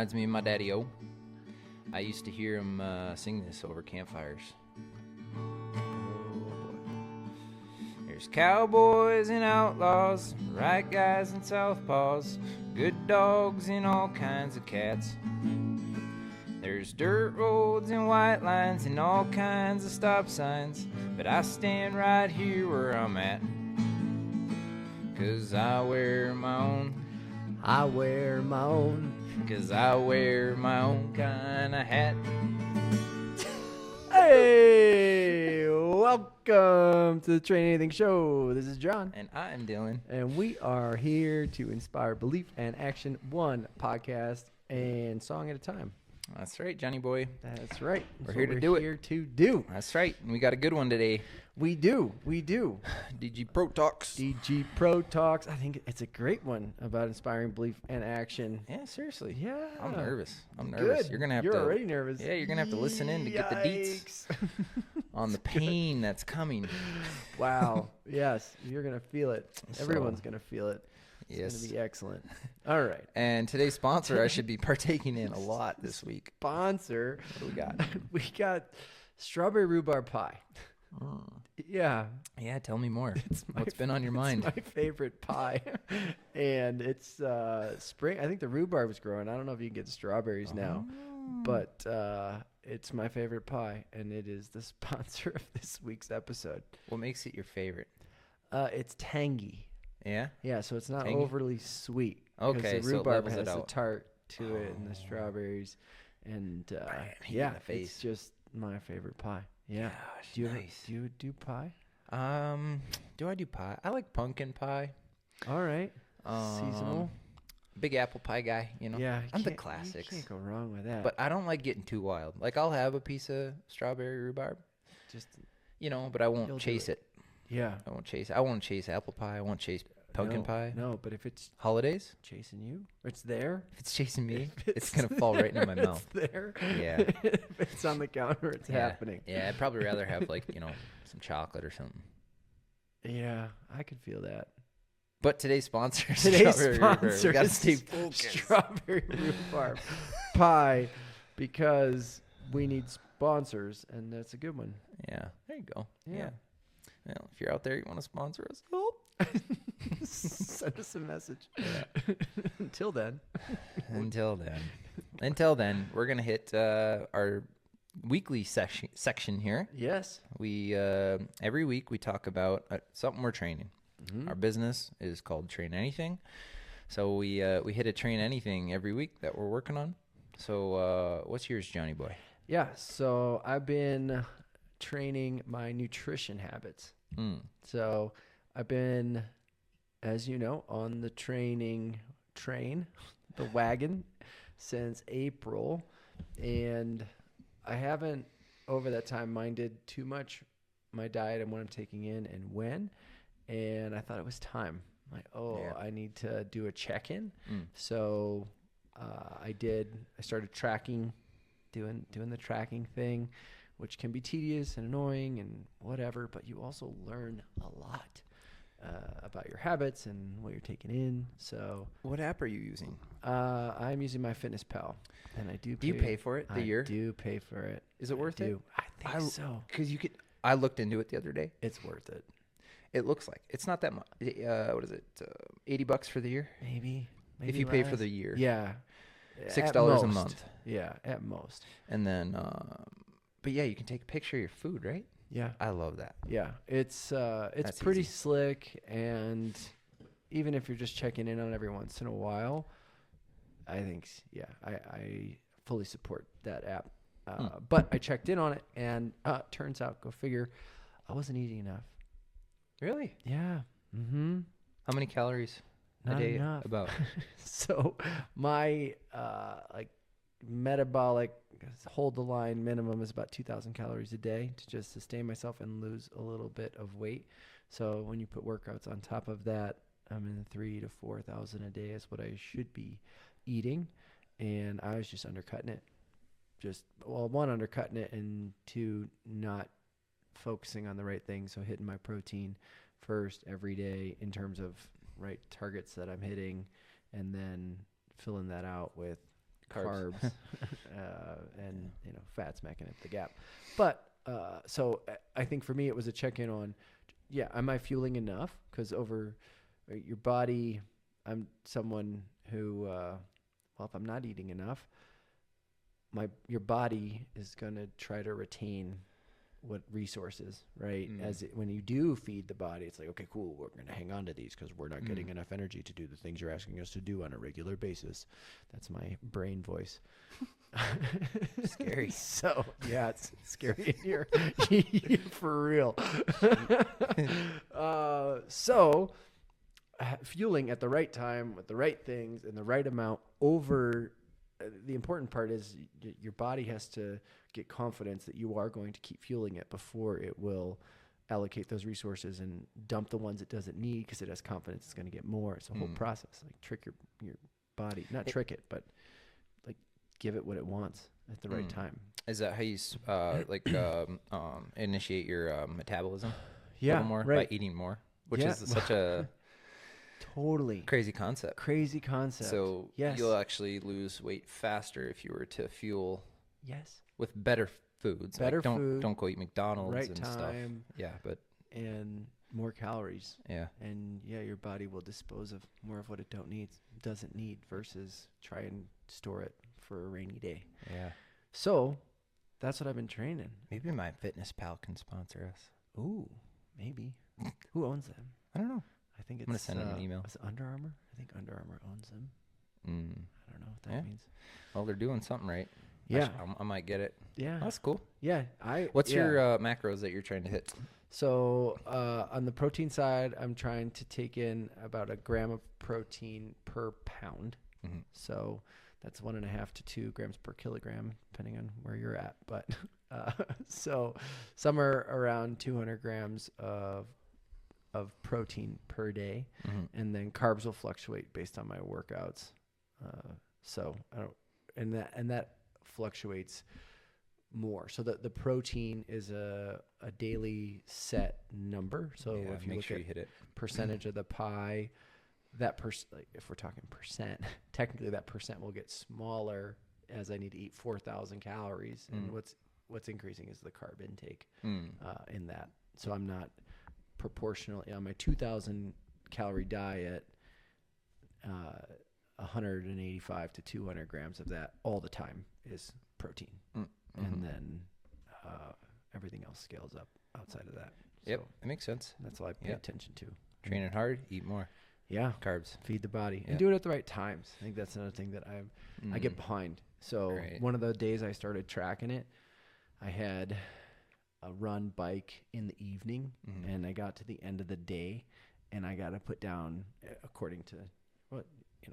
reminds me of my daddy-o. I used to hear him sing this over campfires. There's cowboys and outlaws, right guys and southpaws, good dogs and all kinds of cats. There's dirt roads and white lines and all kinds of stop signs, but I stand right here where I'm at, 'cause I wear my own. I wear my own. 'Cause I wear my own kind of hat. Hey, welcome to the TrainAnything Show. This is John. And I'm Dylan. And we are here to inspire belief and action, one podcast and song at a time. That's right, Johnny boy. That's right. We're here to do it. Here to do. That's right. And we got a good one today. We do. DG Pro Talks. DG Pro Talks. I think it's a great one about inspiring belief and action. Yeah, seriously. Yeah. I'm nervous. Good. You're gonna have You're to. already nervous. Yeah, you're gonna have to listen in to get the deets on the pain that's coming. Wow. Yes, you're gonna feel it. Everyone's gonna feel it. It's Yes. going to be excellent. All right. And today's sponsor I should be partaking in a lot this week. Sponsor. What do we got? We got strawberry rhubarb pie. Yeah. Yeah, tell me more. What's been on your mind? It's my favorite pie. And it's spring. I think the rhubarb is growing. I don't know if you can get strawberries now. But it's my favorite pie. And it is the sponsor of this week's episode. What makes it your favorite? It's tangy. Yeah? Yeah, so it's not Tangy? overly sweet. Okay, because so it the rhubarb levels it has the out. tart to it and the strawberries. And Bam, hit you yeah, in the face. it's just my favorite pie. Yeah. Gosh, Do you nice. do you do pie? Do I do pie? I like pumpkin pie. All right. Seasonal. Big apple pie guy, you know. Yeah, I'm the you classics. can't go wrong with that. But I don't like getting too wild. Like I'll have a piece of strawberry rhubarb, just but I won't You'll do chase it. yeah. I won't chase. I won't chase apple pie. I won't chase pumpkin No, pie. No, but if it's Holidays, chasing you, it's there. if it's chasing me, If it's gonna fall right into my it's mouth. there. Yeah. If it's on the counter, it's Yeah. happening. Yeah, I'd probably rather have some chocolate or something. Yeah, I could feel that. But today's sponsor is Today's strawberry rhubarb. sponsor We gotta is stay focused. strawberry rhubarb pie, because we need sponsors, and that's a good one. Yeah, there you go. Yeah. Yeah. Well, if you're out there, you want to sponsor us, help. Send us a message. Until then. Until then, we're gonna hit our weekly section here. Yes. We every week we talk about something we're training. Mm-hmm. Our business is called TrainAnything, so we hit a Train Anything every week that we're working on. So what's yours, Johnny boy? Yeah. So I've been training my nutrition habits. So I've been, as you know, on the train, the wagon, since April. And I haven't, over that time, minded too much my diet and what I'm taking in and when. And I thought it was time. Like, I need to do a check-in. So I started tracking, doing the tracking thing, which can be tedious and annoying and whatever, but you also learn a lot about your habits and what you're taking in. So What app are you using? I'm using MyFitnessPal, and I do. Do you pay for it the year? I do pay for it. Is it worth it? I think so. Because I looked into it the other day. It's worth it. It looks like it's not that much. What is it? $80 for the year? Maybe If you pay for less. the year. Yeah. $6 a most. month. Yeah, at most. And then, but yeah, you can take a picture of your food, right? Yeah. I love that. Yeah, it's That's pretty easy. slick, and even if you're just checking in on every once in a while, I think I fully support that app. But I checked in on it, and turns out, go figure, I wasn't eating enough. Really? Yeah. Mm-hmm. How many calories Not a day? enough. About. So my metabolic hold the line minimum is about 2,000 calories a day to just sustain myself and lose a little bit of weight. So when you put workouts on top of that, I'm in 3,000 to 4,000 a day is what I should be eating, and I was just undercutting it. One, undercutting it, and two, not focusing on the right things. So hitting my protein first every day in terms of right targets that I'm hitting, and then filling that out with carbs, and fats making up the gap. But so I think for me it was a check-in on, am I fueling enough? Because over your body, I'm someone who, if I'm not eating enough, your body is going to try to retain what resources, right? When you do feed the body, it's like, okay, cool, we're going to hang on to these because we're not getting enough energy to do the things you're asking us to do on a regular basis. That's my brain voice. Scary. So yeah, it's scary in here. For real. So fueling at the right time with the right things and the right amount over. The important part is your body has to get confidence that you are going to keep fueling it before it will allocate those resources and dump the ones it doesn't need because it has confidence it's going to get more. It's a whole process. Like trick your body, not trick it, but like give it what it wants at the right time. Is that how you initiate your metabolism? Yeah, a little more right. By eating more, which is such a totally crazy concept. So yes, you'll actually lose weight faster if you were to fuel. Yes. With better foods. Don't go eat McDonald's right and time, stuff. Yeah, and more calories. Yeah. And your body will dispose of more of what it doesn't need versus try and store it for a rainy day. Yeah. So that's what I've been training. Maybe my fitness pal can sponsor us. Ooh, maybe. Who owns them? I don't know. I think it's. I'm gonna send them an email. Is it Under Armour? I think Under Armour owns them. I don't know what that means. Well, they're doing something right. Yeah. I might get it. Yeah. Oh, that's cool. Yeah. What's your macros that you're trying to hit? So on the protein side, I'm trying to take in about a gram of protein per pound. Mm-hmm. So that's 1.5 to 2 grams per kilogram, depending on where you're at. But so somewhere around 200 grams of protein per day, and then carbs will fluctuate based on my workouts. So I don't, and that fluctuates more. So the protein is a daily set number. So if you look at you hit it, percentage of the pie, that like if we're talking percent, technically that percent will get smaller as I need to eat 4,000 calories. And what's increasing is the carb intake in that. So I'm not proportionally on my 2,000 calorie diet, 185 to 200 grams of that all the time is protein. And then everything else scales up outside of that. Yep, So that makes sense. that's all I pay attention to. Training hard, eat more. Yeah. Carbs. Feed the body and do it at the right times. I think that's another thing that I get behind. So one of the days I started tracking it, I had a run bike in the evening and I got to the end of the day and I got to put down according to what,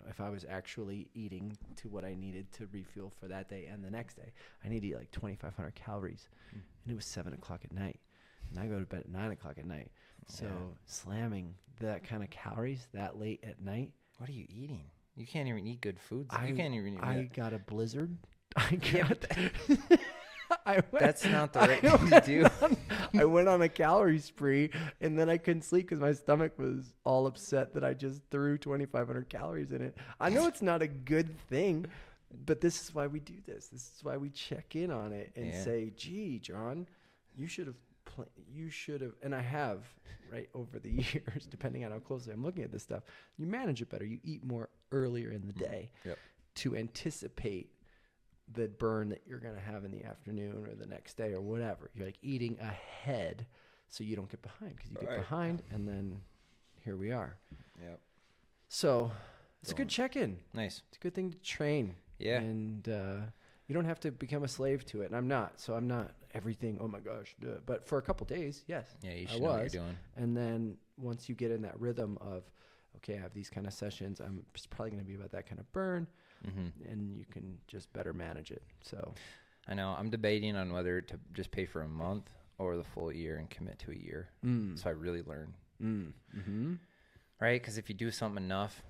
if I was actually eating to what I needed to refuel for that day and the next day, I need to eat like 2,500 calories. And it was 7 o'clock at night. And I go to bed at 9 o'clock at night. So slamming that kind of calories that late at night. What are you eating? You can't even eat good foods. You can't even eat. I got a blizzard. That's not the right thing to do. I went on a calorie spree, and then I couldn't sleep because my stomach was all upset that I just threw 2,500 calories in it. I know it's not a good thing, but this is why we do this. This is why we check in on it and say, gee, John, you should have, and I have, right, over the years, depending on how closely I'm looking at this stuff, you manage it better. You eat more earlier in the day to anticipate the burn that you're going to have in the afternoon or the next day or whatever. You're like eating ahead so you don't get behind, because you get behind and then here we are. Yep. So it's a good check-in. Nice. It's a good thing to train. Yeah. And you don't have to become a slave to it. And I'm not. So I'm not everything, oh my gosh. But for a couple days, yes. Yeah, you should know what you're doing. And then once you get in that rhythm of, okay, I have these kind of sessions, it's probably going to be about that kind of burn. And you can just better manage it. So I know I'm debating on whether to just pay for a month or the full year and commit to a year. So I really learn. Right? Because if you do something enough,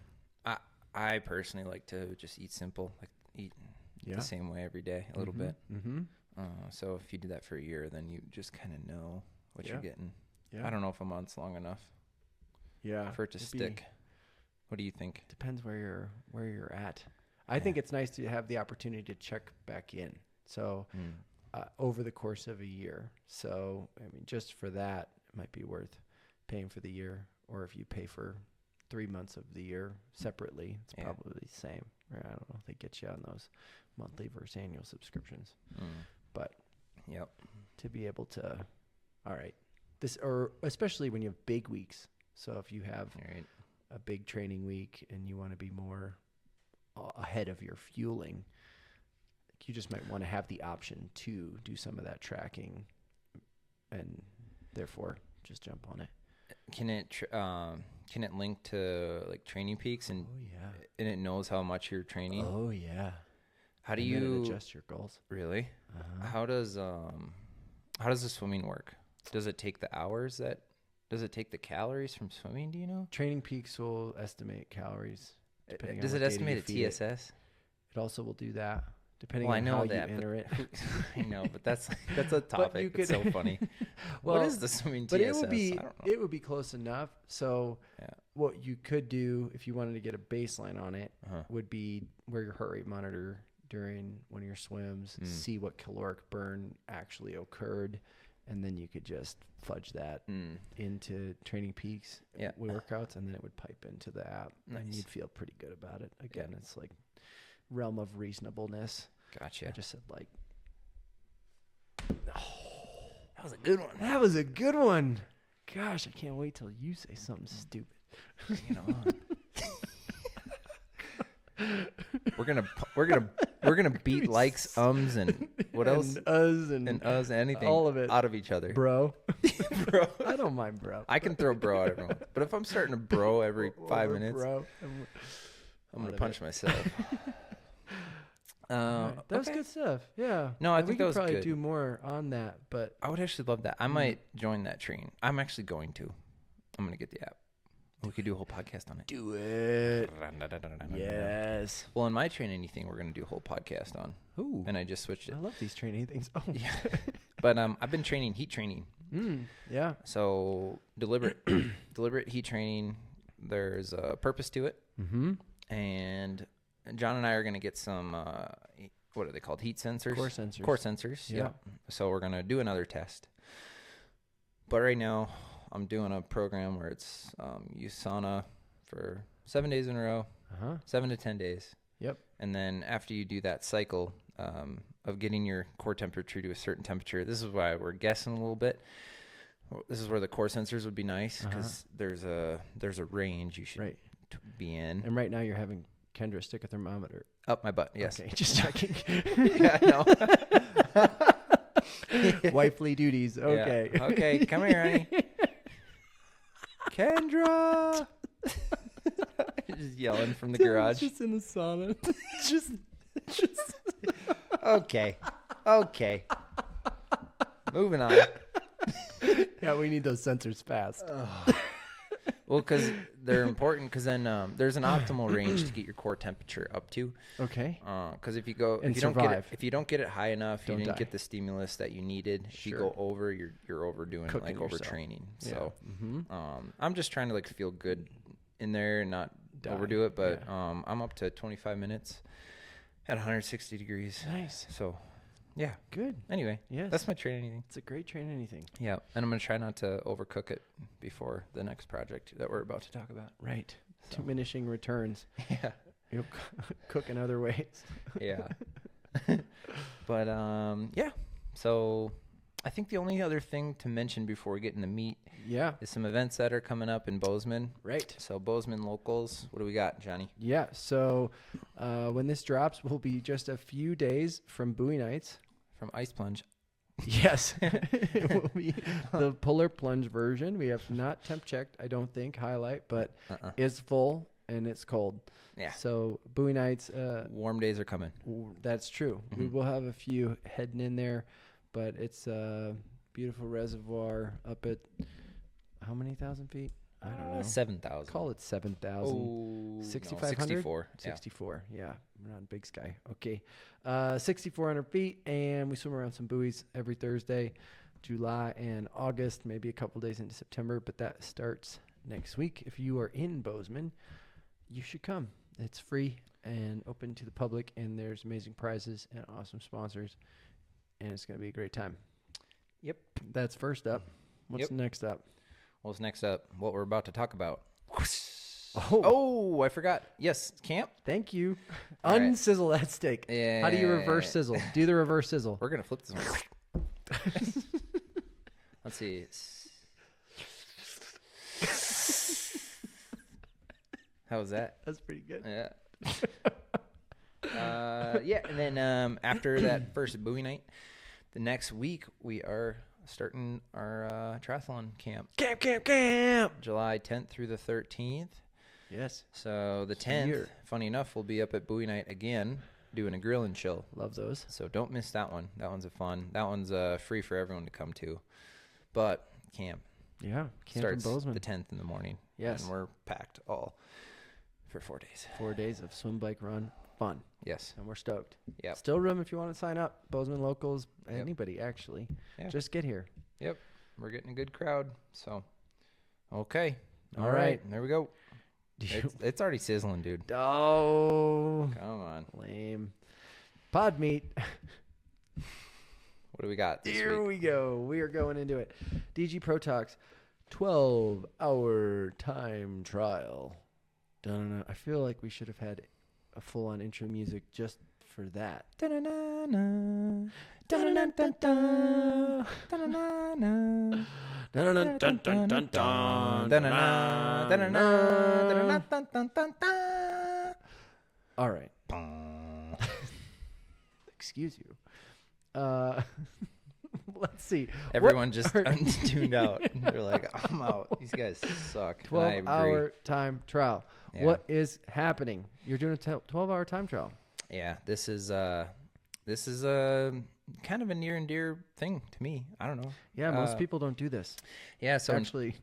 I personally like to just eat simple, like eat the same way every day a little bit. So if you do that for a year, then you just kind of know what you're getting. I don't know if a month's long enough for it to stick. What do you think? Depends where you're at. I think it's nice to have the opportunity to check back in. So over the course of a year. So, I mean, just for that, it might be worth paying for the year. Or if you pay for 3 months of the year separately, it's probably the same. Or I don't know if they get you on those monthly versus annual subscriptions. But to be able to, all right, this, or especially when you have big weeks. So if you have a big training week and you want to be more ahead of your fueling, you just might want to have the option to do some of that tracking, and therefore just jump on it. Can it link to like Training Peaks and and it knows how much you're training? Oh yeah. How do and you then it adjust your goals? Really? How does the swimming work? Does it take the hours does it take the calories from swimming? Do you know? Training Peaks will estimate calories. Does it estimate a TSS? It also will do that depending on how you enter it. I know, but that's a topic. It's so funny. What is the swimming TSS? But it would be close enough. So what you could do if you wanted to get a baseline on it would be wear your heart rate monitor during one of your swims, see what caloric burn actually occurred, and then you could just fudge that into Training Peaks workouts, and then it would pipe into the app. Nice. And you'd feel pretty good about it. Again, it's like realm of reasonableness. Gotcha. I just said like, that was a good one. That was a good one. Gosh, I can't wait till you say something stupid. Bring it on. We're gonna beat likes, ums, and what else? And Anything, all of it out of each other, bro. Bro. I don't mind, bro. I can throw bro at everyone, but if I'm starting to bro every 5 minutes, bro, I'm gonna punch myself. That was good stuff. Yeah. No, I think that was we could probably good. do more on that, but I would actually love that. I might join that train. I'm actually going to. I'm gonna get the app. We could do a whole podcast on it. Do it. Yes. Well, in my TrainAnything, we're gonna do a whole podcast on. Ooh. And I just switched it. I love these training things. Oh. Yeah. But I've been training heat training. Yeah. So deliberate heat training. There's a purpose to it. Mm-hmm. And John and I are gonna get some. What are they called? Heat sensors. Core sensors. Yeah. So we're gonna do another test. But right now, I'm doing a program where it's use sauna for 7 days in a row, 7 to 10 days. Yep. And then after you do that cycle of getting your core temperature to a certain temperature, this is why we're guessing a little bit. This is where the core sensors would be nice because there's a range you should be in. And right now you're having Kendra stick a thermometer up my butt. Yes. Okay, just checking. Yeah, I know. Wifely duties. Okay. Yeah. Okay, come here, honey. Kendra. Just yelling from the garage. Just in the sauna. just. Okay. Moving on. Yeah, we need those sensors fast. Well, because they're important. Because then there's an optimal range to get your core temperature up to. Okay. Because if you don't get it high enough, you didn't get the stimulus that you needed. If you go over, you're overdoing it, like overtraining. So, I'm just trying to like feel good in there and not overdo it. But I'm up to 25 minutes at 160 degrees. Nice. So. Yeah. Good. Anyway, that's my TrainAnything. It's a great TrainAnything. Yeah, and I'm going to try not to overcook it before the next project that we're about to talk about. Right. So. Diminishing returns. Yeah. You'll cook in other ways. Yeah. But, so I think the only other thing to mention before we get into meat is some events that are coming up in Bozeman. Right. So Bozeman locals, what do we got, Johnny? Yeah, so when this drops, we'll be just a few days from Bowie Nights. From Ice Plunge. Yes. It will be the Polar Plunge version. We have not temp checked, I don't think, highlight, but it's full and it's cold. Yeah. So Bowie Nights. Warm days are coming. That's true. We will have a few heading in there, but it's a beautiful reservoir up at how many thousand feet? I don't know. 7,000. Call it 7,000. Oh, 6,500? 64. 64, yeah. We're not Big Sky. Okay. 6,400 feet, and we swim around some buoys every Thursday, July and August, maybe a couple days into September, but that starts next week. If you are in Bozeman, you should come. It's free. and open to the public, and there's amazing prizes and awesome sponsors, and it's going to be a great time. Yep. That's first up. What's next up? What's next up? What we're about to talk about. Oh, I forgot. Yes, camp. thank you. All right. Unsizzle that steak. Yeah. How do you reverse sizzle? Do the reverse sizzle. We're going to flip this one. Let's see. How was that? That's pretty good. Yeah. And then after that first Bowie night, the next week we are starting our triathlon camp. Camp. July 10th through the 13th. Yes. So the 10th, funny enough, we'll be up at Bowie night again doing a grill and chill. Love those. So don't miss that one. That one's that one's free for everyone to come to. But camp. Yeah. Camp Starts in Bozeman. the 10th in the morning. Yes. And we're packed all for 4 days. 4 days of swim, bike, run, fun. Yes. And we're stoked. Yep. Still room if you want to sign up. Bozeman locals, anybody actually. Yeah. Just get here. Yep. We're getting a good crowd. So, okay. All right. There we go. It's already sizzling, dude. Oh. Come on. Lame. Pod meat. What do we got this Here week? we go. We are going into it. DG Pro Talks 12-hour time trial. Dun-dun-dun. I feel like we should have had a full-on intro music just for that. Dun-dun-dun-dun. Dun-dun-dun-dun-dun. Dun-dun-dun-dun. Dun-dun-dun-dun-dun-dun. Dun-dun-dun. Dun-dun-dun. Dun-dun-dun-dun-dun. All right. Bum. Excuse you. Let's see. Everyone just tuned out. They're like, I'm out. These guys suck. 12-hour time trial. Yeah. What is happening? You're doing a 12-hour time trial. Yeah, this is kind of a near and dear thing to me. I don't know. Yeah, most people don't do this. Yeah, so Actually,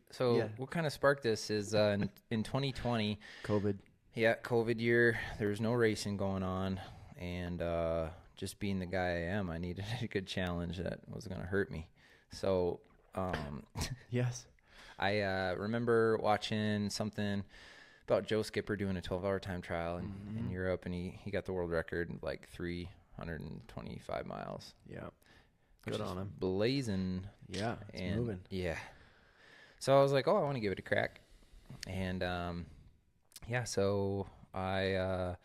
what kind of sparked this is in 2020, COVID. Yeah, COVID year. There was no racing going on, and just being the guy I am, I needed a good challenge that wasn't going to hurt me. So, Yes, I remember watching something about Joe Skipper doing a 12-hour time trial in Europe, and he got the world record in like 325 miles. Yeah, Which good is on him. blazing. Yeah, it's moving. Yeah. So I was like, I want to give it a crack. And so I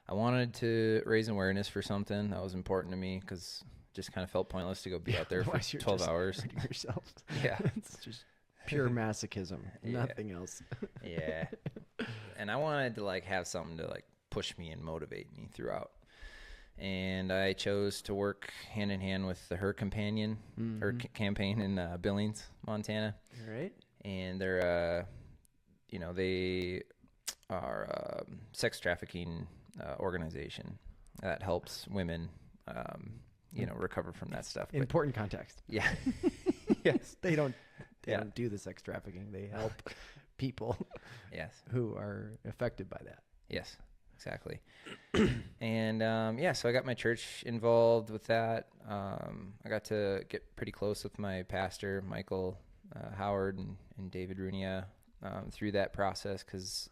wanted to raise awareness for something that was important to me, because it just kind of felt pointless to go be out there for 12 hours. Yourself. Yeah. It's just pure masochism. Nothing else. Yeah. And I wanted to like have something to like push me and motivate me throughout. And I chose to work hand in hand with the Her Companion, Her campaign in Billings, Montana. All right. And they're, they are a sex trafficking organization that helps women, recover from that stuff. But, Important context. yeah. Yes. They don't do the sex trafficking. They help people Yes. who are affected by that. Yes. Exactly. And so I got my church involved with that. I got to get pretty close with my pastor, Michael Howard, and David Runia through that process, because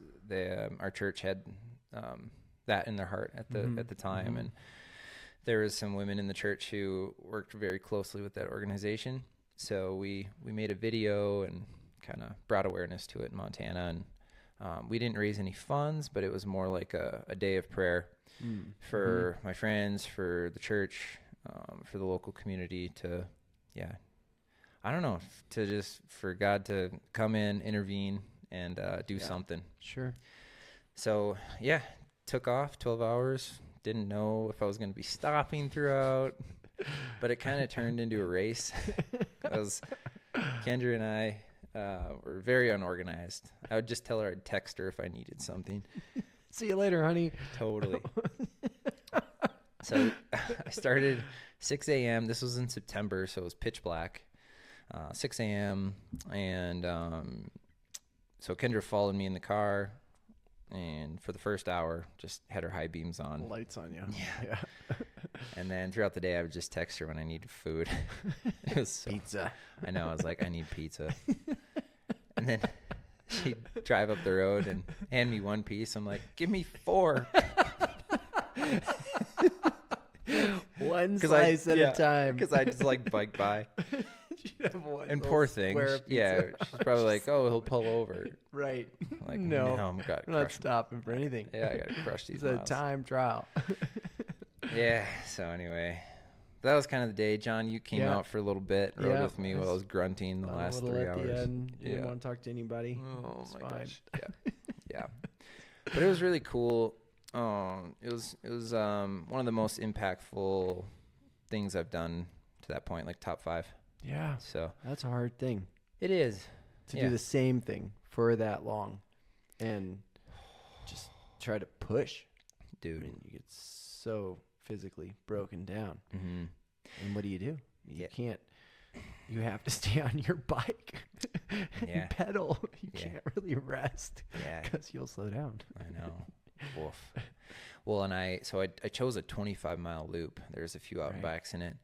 our church had that in their heart at the time, and there was some women in the church who worked very closely with that organization. So we made a video and kind of brought awareness to it in Montana, and we didn't raise any funds, but it was more like a day of prayer for my friends, for the church, for the local community to, for God to come in, intervene, and do something. Sure. So, took off 12 hours. Didn't know if I was going to be stopping throughout, but it kind of turned into a race. Kendra and I were very unorganized. I would just tell her I'd text her if I needed something. See you later, honey. Totally. So I started 6 a.m. This was in September, so it was pitch black. 6 a.m. And so Kendra followed me in the car, and for the first hour, just had her high beams on. Lights on you. Yeah. And then throughout the day, I would just text her when I needed food. It was Pizza. I know. I was like, I need pizza. And then she'd drive up the road and hand me one piece. I'm like, give me 4. One slice at a time. Because I just like bike by. And poor thing. She's probably like, oh, he'll pull over. Right. Like, no, I'm not stopping for anything. Yeah, I got to crush these It's a time trial. Yeah, so anyway, that was kind of the day. John, you came out for a little bit, rode with me while I was grunting the last 3 hours. The end. You didn't want to talk to anybody. Oh, my gosh. Yeah. But it was really cool. It was one of the most impactful things I've done to that point, like top 5. Yeah. So that's a hard thing. It is. To do the same thing for that long and just try to push. Dude. I mean, you get so physically broken down. Mm-hmm. And what do? You can't. You have to stay on your bike and pedal. You can't really rest because you'll slow down. I know. Woof. Well, and I chose a 25-mile loop. There's a few out bikes in it.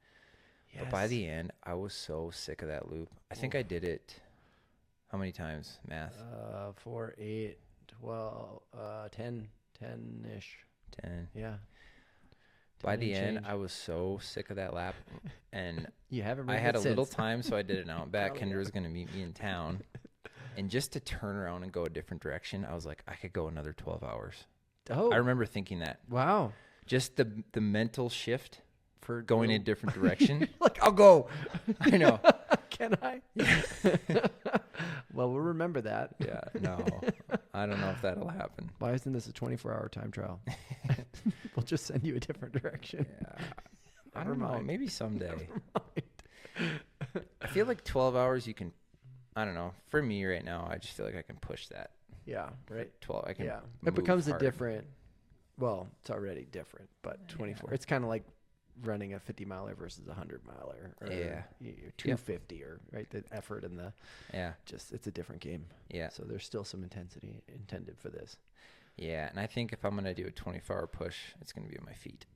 Yes. But by the end, I was so sick of that loop. I think I did it, how many times? Math? 4, 8, 12, 10-ish. 10. Yeah. By the end, I was so sick of that lap. And you haven't I had a little time, so I did it out back. Kendra was going to meet me in town. And just to turn around and go a different direction, I was like, I could go another 12 hours. Oh. I remember thinking that. Wow. Just the mental shift for going in a different direction. Like, I'll go. I know. Can I? Yeah. Well, we'll remember that. Yeah. No, I don't know if that'll happen. Why isn't this a 24-hour time trial? We'll just send you a different direction. Yeah. I don't know. Maybe someday. I feel like 12 hours you can, I don't know. For me right now, I just feel like I can push that. Yeah. Right. 12. I can. Yeah. It becomes a different. Well, it's already different, but 24. It's kind of like running a 50-miler versus a 100-miler, or 250, or right, the effort and the just it's a different game. Yeah. So there's still some intensity intended for this. Yeah, and I think if I'm gonna do a 24-hour push, it's gonna be on my feet,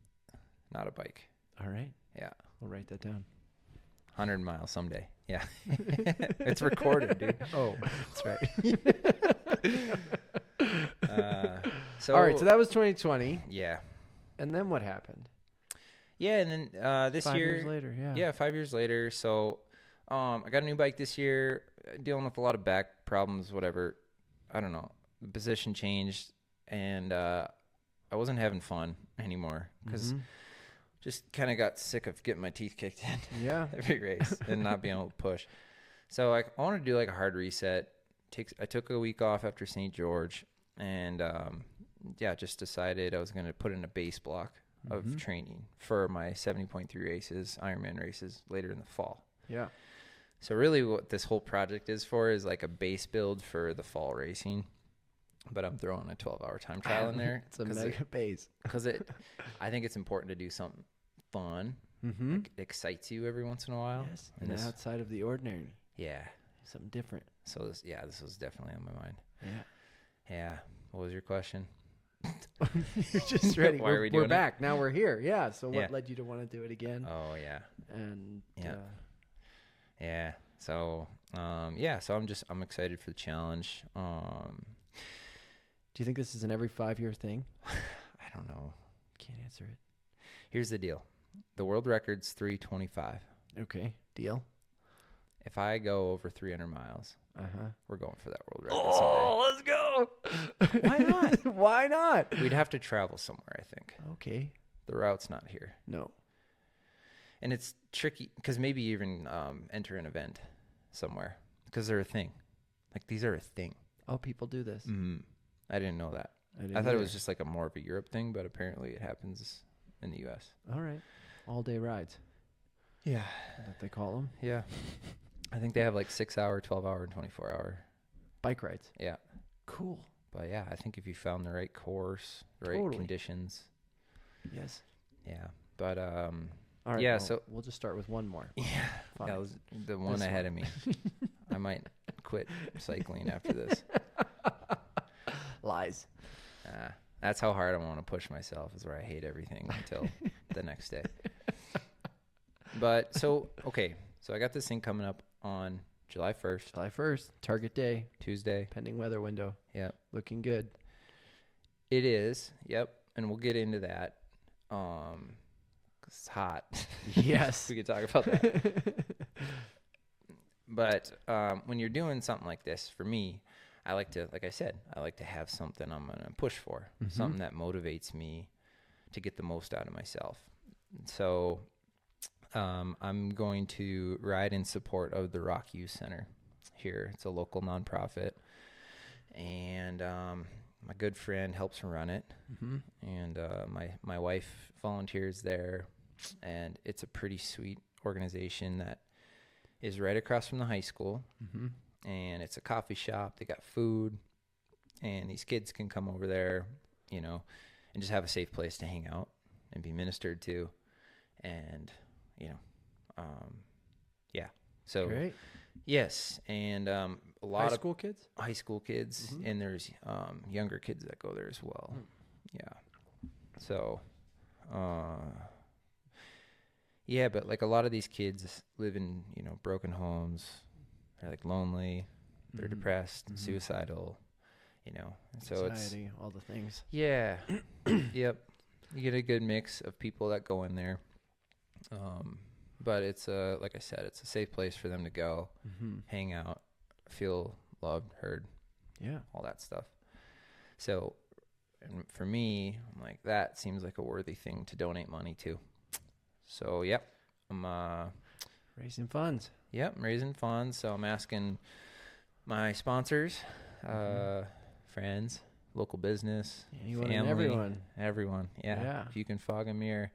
not a bike. All right. Yeah. We'll write that down. 100 miles someday. Yeah. It's recorded, dude. Oh, that's right. So all right. So that was 2020. Yeah. And then what happened? Yeah, and then this 5 year. 5 years later, yeah. Yeah, 5 years later. So I got a new bike this year, dealing with a lot of back problems, whatever. I don't know. The position changed, and I wasn't having fun anymore because just kind of got sick of getting my teeth kicked in every race and not being able to push. So I wanted to do like a hard reset. I took a week off after St. George, and just decided I was going to put in a base block of training for my 70.3 races, Ironman races later in the fall. Yeah. So really what this whole project is for is like a base build for the fall racing, but I'm throwing a 12-hour time trial in there. It's a mega base. Because I think it's important to do something fun. Like it excites you every once in a while. Yes, and outside of the ordinary. Yeah. Something different. So this was definitely on my mind. Yeah. Yeah. What was your question? You're just ready. Why are we doing We're back. Now we're here. Yeah. So what led you to want to do it again? Oh, yeah. And So, so I'm excited for the challenge. Do you think this is an every 5-year thing? I don't know. Can't answer it. Here's the deal. The world record's 325. Okay. Deal. If I go over 300 miles, we're going for that world record someday. Let's go. Why not? Why not? We'd have to travel somewhere, I think. Okay. The route's not here. No. And it's tricky because maybe even enter an event somewhere because they're a thing. Like these are a thing. Oh, people do this. I didn't know that. I thought it was just like a more of a Europe thing, but apparently it happens in the U.S. All right. All-day rides. Yeah. That they call them. Yeah. I think they have like 6-hour, 12-hour, and 24-hour bike rides. Yeah. Cool. But yeah, I think if you found the right course, the right conditions. Yes. Yeah. But all right. yeah. Well, so we'll just start with one more. Yeah. Fine. That was the one ahead of me. I might quit cycling after this. Lies. That's how hard I want to push myself. Is where I hate everything until the next day. But so I got this thing coming up on July 1st. July 1st, target day. Tuesday. Pending weather window. Yep. Looking good. It is. Yep. And we'll get into that. 'cause it's hot. Yes. We could talk about that. But when you're doing something like this, for me, I like to, like I said, I like to have something I'm going to push for, something that motivates me to get the most out of myself. So I'm going to ride in support of the Rock Youth Center here. It's a local nonprofit. And my good friend helps run it. And my wife volunteers there. And it's a pretty sweet organization that is right across from the high school. And it's a coffee shop. They got food. And these kids can come over there, you know, and just have a safe place to hang out and be ministered to. And, you know, yeah. So, Great. yes. And a lot High of school kids? high school kids. And there's younger kids that go there as well. Yeah. So, yeah, but like a lot of these kids live in, you know, broken homes. They're like lonely. They're depressed, suicidal, you know. So Anxiety, all the things. yeah. Yep. You get a good mix of people that go in there. But it's like I said, it's a safe place for them to go, hang out, feel loved, heard, all that stuff. So, and for me, I'm like, that seems like a worthy thing to donate money to. So, yep, I'm Raising funds. Yep, I'm raising funds. So I'm asking my sponsors, friends, local business, Anyone family, and everyone. everyone. Yeah. If you can fog a mirror.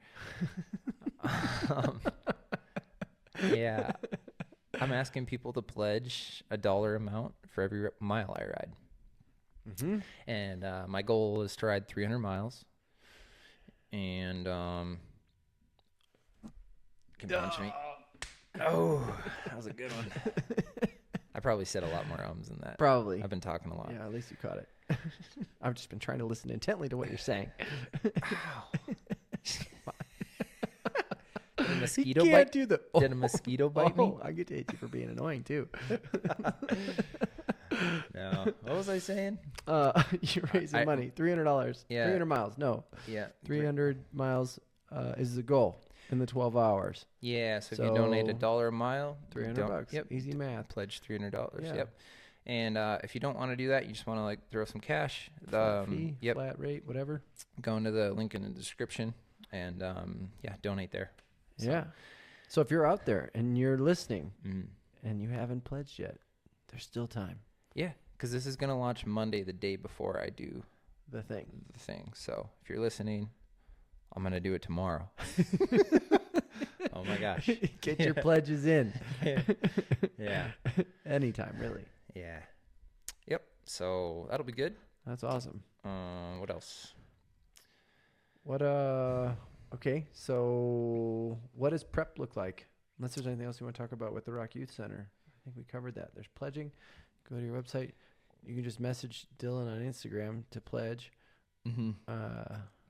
Yeah. I'm asking people to pledge $1 amount for every mile I ride. And my goal is to ride 300 miles. And can punch me. Oh, that was a good one. I probably said a lot more ums than that. Probably. I've been talking a lot. Yeah, at least you caught it. I've just been trying to listen intently to what you're saying. Did a mosquito You bite? can't do the. Did a mosquito bite me? I get to hate you for being annoying too. No. What was I saying? You're raising money. $300. Yeah. 300 miles. No. Yeah. 300 miles is the goal in the 12 hours. Yeah. So if you donate $1 a mile, $300. Yep. Easy math. Pledge $300. Yeah. Yep. And if you don't want to do that, you just want to like throw some cash. Flat fee, flat rate, whatever. Go into the link in the description and donate there. Yeah. So if you're out there and you're listening and you haven't pledged yet, there's still time. Yeah, because this is going to launch Monday, the day before I do the thing. So if you're listening, I'm going to do it tomorrow. Oh, my gosh. Get your pledges in. Yeah. Anytime, really. Yeah. Yep. So that'll be good. That's awesome. What else? Okay, so what does prep look like? Unless there's anything else you want to talk about with the Rock Youth Center. I think we covered that. There's pledging. Go to your website. You can just message Dylan on Instagram to pledge.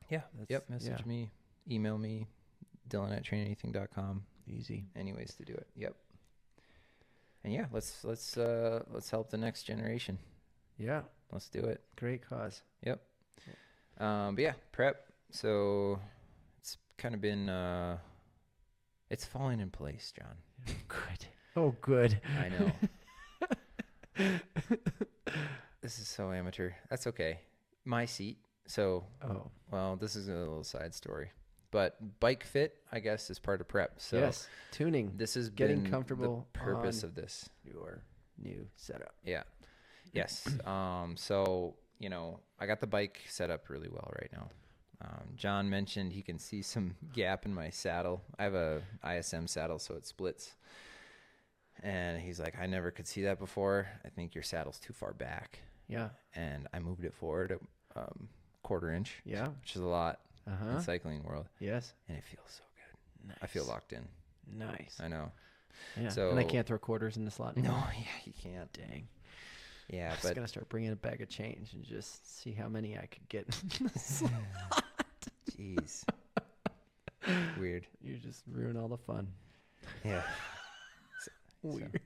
Yeah. Yep. Message me. Email me. Dylan@TrainAnything.com. Easy. Any ways to do it. Yep. And yeah, let's help the next generation. Yeah. Let's do it. Great cause. Yep. But yeah, prep. So it's kind of been it's falling in place, John. Good. Oh, good. I know. This is so amateur. That's okay. My seat. So, well, this is a little side story. But bike fit, I guess, is part of prep. So yes, tuning. This is getting comfortable. The purpose of this. Your new setup. Yeah. Yes. So, you know, I got the bike set up really well right now. John mentioned he can see some gap in my saddle. I have a ISM saddle, so it splits. And he's like, I never could see that before. I think your saddle's too far back. Yeah. And I moved it forward a quarter inch. Yeah. Which is a lot in cycling world. Yes. And it feels so good. Nice. I feel locked in. Nice. I know. Yeah. So, and I can't throw quarters in the slot anymore. No, yeah, you can't. Dang. Yeah, I'm just going to start bringing a bag of change and just see how many I could get in the slot. Jeez. Weird. You just ruin all the fun. Yeah. Weird.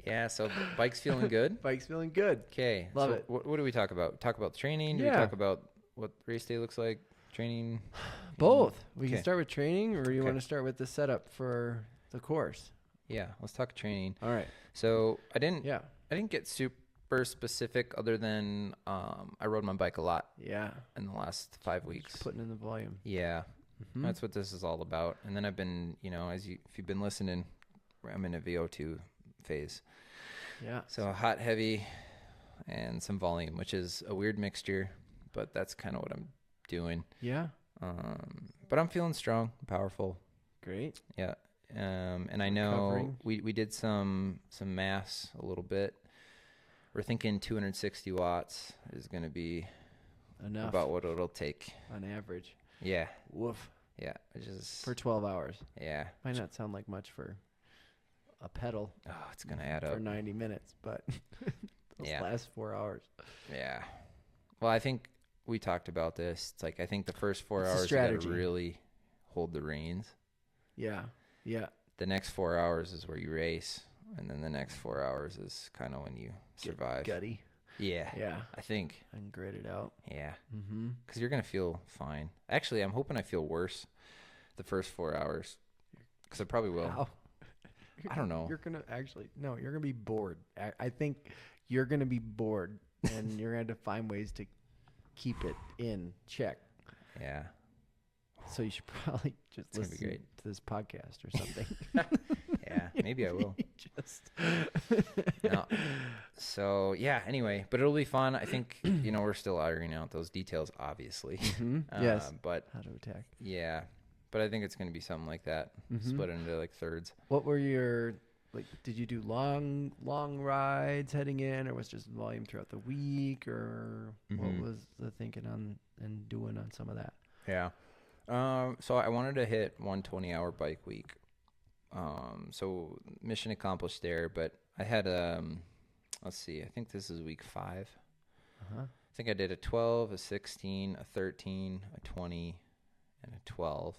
Yeah, so bike's feeling good. Bike's feeling good. Okay. Love so it. What do we talk about? Talk about training? Do Yeah. we talk about what race day looks like? Training? Both. We Okay. can start with training, or you Okay. want to start with the setup for the course? Yeah, let's talk training. All right. So I didn't Yeah. get super specific other than I rode my bike a lot Yeah. in the last 5 weeks. Just putting in the volume. Yeah. Mm-hmm. That's what this is all about. And then I've been, if you've been listening, I'm in a VO2 phase. Yeah. So hot, heavy, and some volume, which is a weird mixture, but that's kind of what I'm doing. Yeah. But I'm feeling strong, powerful. Great. Yeah. And I know we did some maths a little bit. We're thinking 260 watts is going to be Enough about what it'll take. on average. Yeah. Woof. Yeah. Which is For 12 hours. yeah. Might not sound like much for a pedal Oh, it's going to add up. for 90 minutes, but those Yeah. last 4 hours. Yeah. Well, I think we talked about this. It's like I think the first 4 It's a hours you strategy. got to really hold the reins. Yeah. Yeah. The next 4 hours is where you race, and then the next 4 hours is kind of when you survive. Gutty. Yeah. Yeah. I think. And grit it out. Yeah. Mm-hmm. Because you're going to feel fine. Actually, I'm hoping I feel worse the first 4 hours. Because I probably will. How? I don't know. You're going to you're going to be bored. I think you're going to be bored, and you're going to find ways to keep it in check. Yeah. So you should probably just It's gonna be listen great. to this podcast or something. Yeah. Maybe I will. Just No. So, yeah, anyway. But it'll be fun. I think, we're still ironing out those details, obviously. Yes. But, How to attack. yeah. But I think it's going to be something like that. Split into, like, thirds. What were your did you do long rides heading in, or was just volume throughout the week, or what was the thinking on and doing on some of that? Yeah. So I wanted to hit 1 20-hour bike week. So mission accomplished there, but I had, let's see, I think this is week 5. Uh-huh. I think I did a 12, a 16, a 13, a 20, and a 12.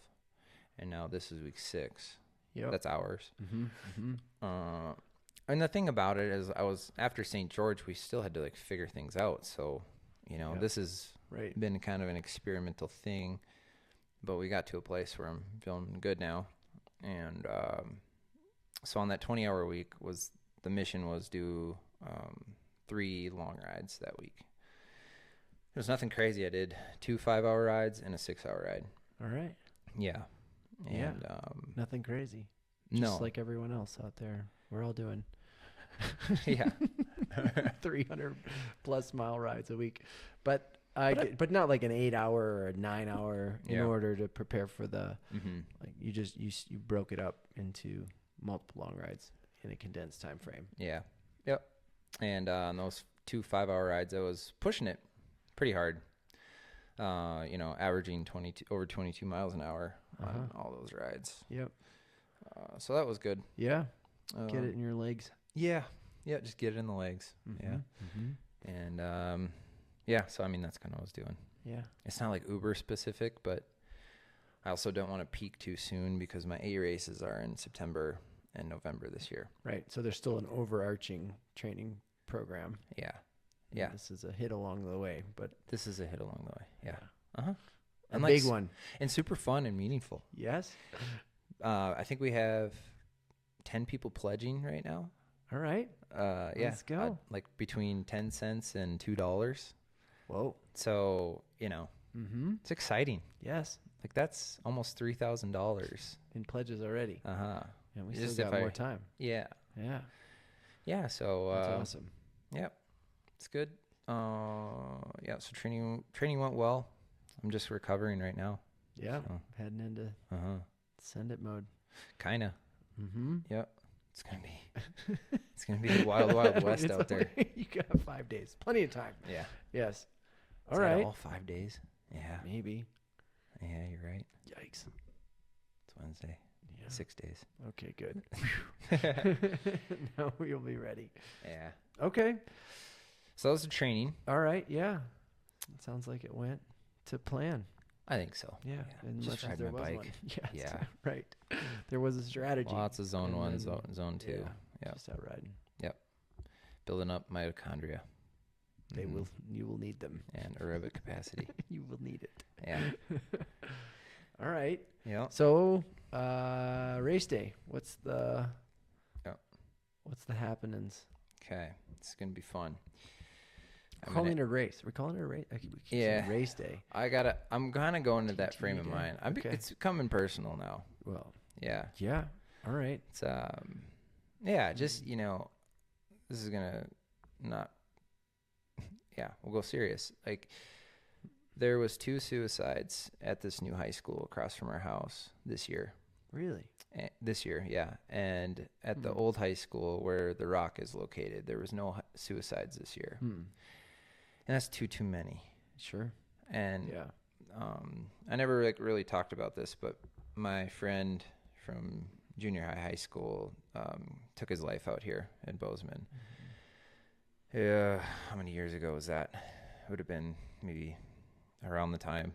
And now this is week 6. Yep. That's hours. Mm-hmm. Mm-hmm. And the thing about it is after St. George, we still had to like figure things out. So, this has been kind of an experimental thing, but we got to a place where I'm feeling good now. And so on that 20-hour week the mission was do 3 long rides that week. There was nothing crazy. I did 2 5-hour rides and a 6-hour ride. All right. Yeah. And Nothing crazy. no. Just like everyone else out there. We're all doing Yeah. 300 plus mile rides a week. But but not like an 8-hour or a 9-hour in Yeah. order to prepare for the Mm-hmm. like you broke it up into multiple long rides in a condensed time frame. Yeah. Yep. And on those 2 5-hour rides, I was pushing it pretty hard. Averaging over 22 miles an hour on all those rides. Yep. So that was good. Yeah. Get it in your legs. Yeah. Yeah. Just get it in the legs. Yeah. Mm-hmm. And so I mean that's kind of what I was doing. Yeah. It's not like uber specific, but I also don't want to peak too soon because my A races are in September and November this year. Right. So there's still an overarching training program. Yeah. And Yeah. this is a hit along the way, but This is a hit along the way. Yeah. a And big one. And super fun and meaningful. Yes. I think we have 10 people pledging right now. All right. Yeah. Let's go. Like between 10 cents and $2. Whoa. So, Mm-hmm. it's exciting. Yes. Like that's almost $3,000. In pledges already. Uh-huh. And we Just still if got more time. Yeah. Yeah. Yeah. So, That's awesome. Yep. It's good. Yeah. So training went well. I'm just recovering right now. Yeah. So. Heading into send it mode. Kind of. Mm-hmm. Yep. It's gonna be the wild west out there. You got 5 days. Plenty of time. Yeah. Yes. Is All that right. all 5 days? Yeah. Maybe. Yeah, you're right. Yikes. It's Wednesday. Yeah. 6 days. Okay, good. Now you'll be ready. Yeah. Okay. So that was the training. All right. Yeah. It sounds like it went to plan. I think so. Yeah. And Just much as ride there my was bike. one. Yes, Yeah. Right. There was a strategy. Lots of zone And 1, then- zone 2. Yeah. Yeah. Just out riding. Building up mitochondria. You will need them. And aerobic capacity. You will need it. Yeah. All right. Yeah. So, race day. What's the happenings? Okay. It's going to be fun. We're calling it a race. We're calling it a race. We keep saying race day. I'm kind of going to that frame of mind. It's coming personal now. Well, yeah. Yeah. All right. It's, just, this is going to not, we'll go serious. Like, there was 2 suicides at this new high school across from our house this year. Really? This year, yeah. And at the old high school where the Rock is located, there was no suicides this year. And that's too many. Sure. And I never really talked about this, but my friend from junior high school took his life out here in Bozeman. Yeah, how many years ago was that? It would have been maybe around the time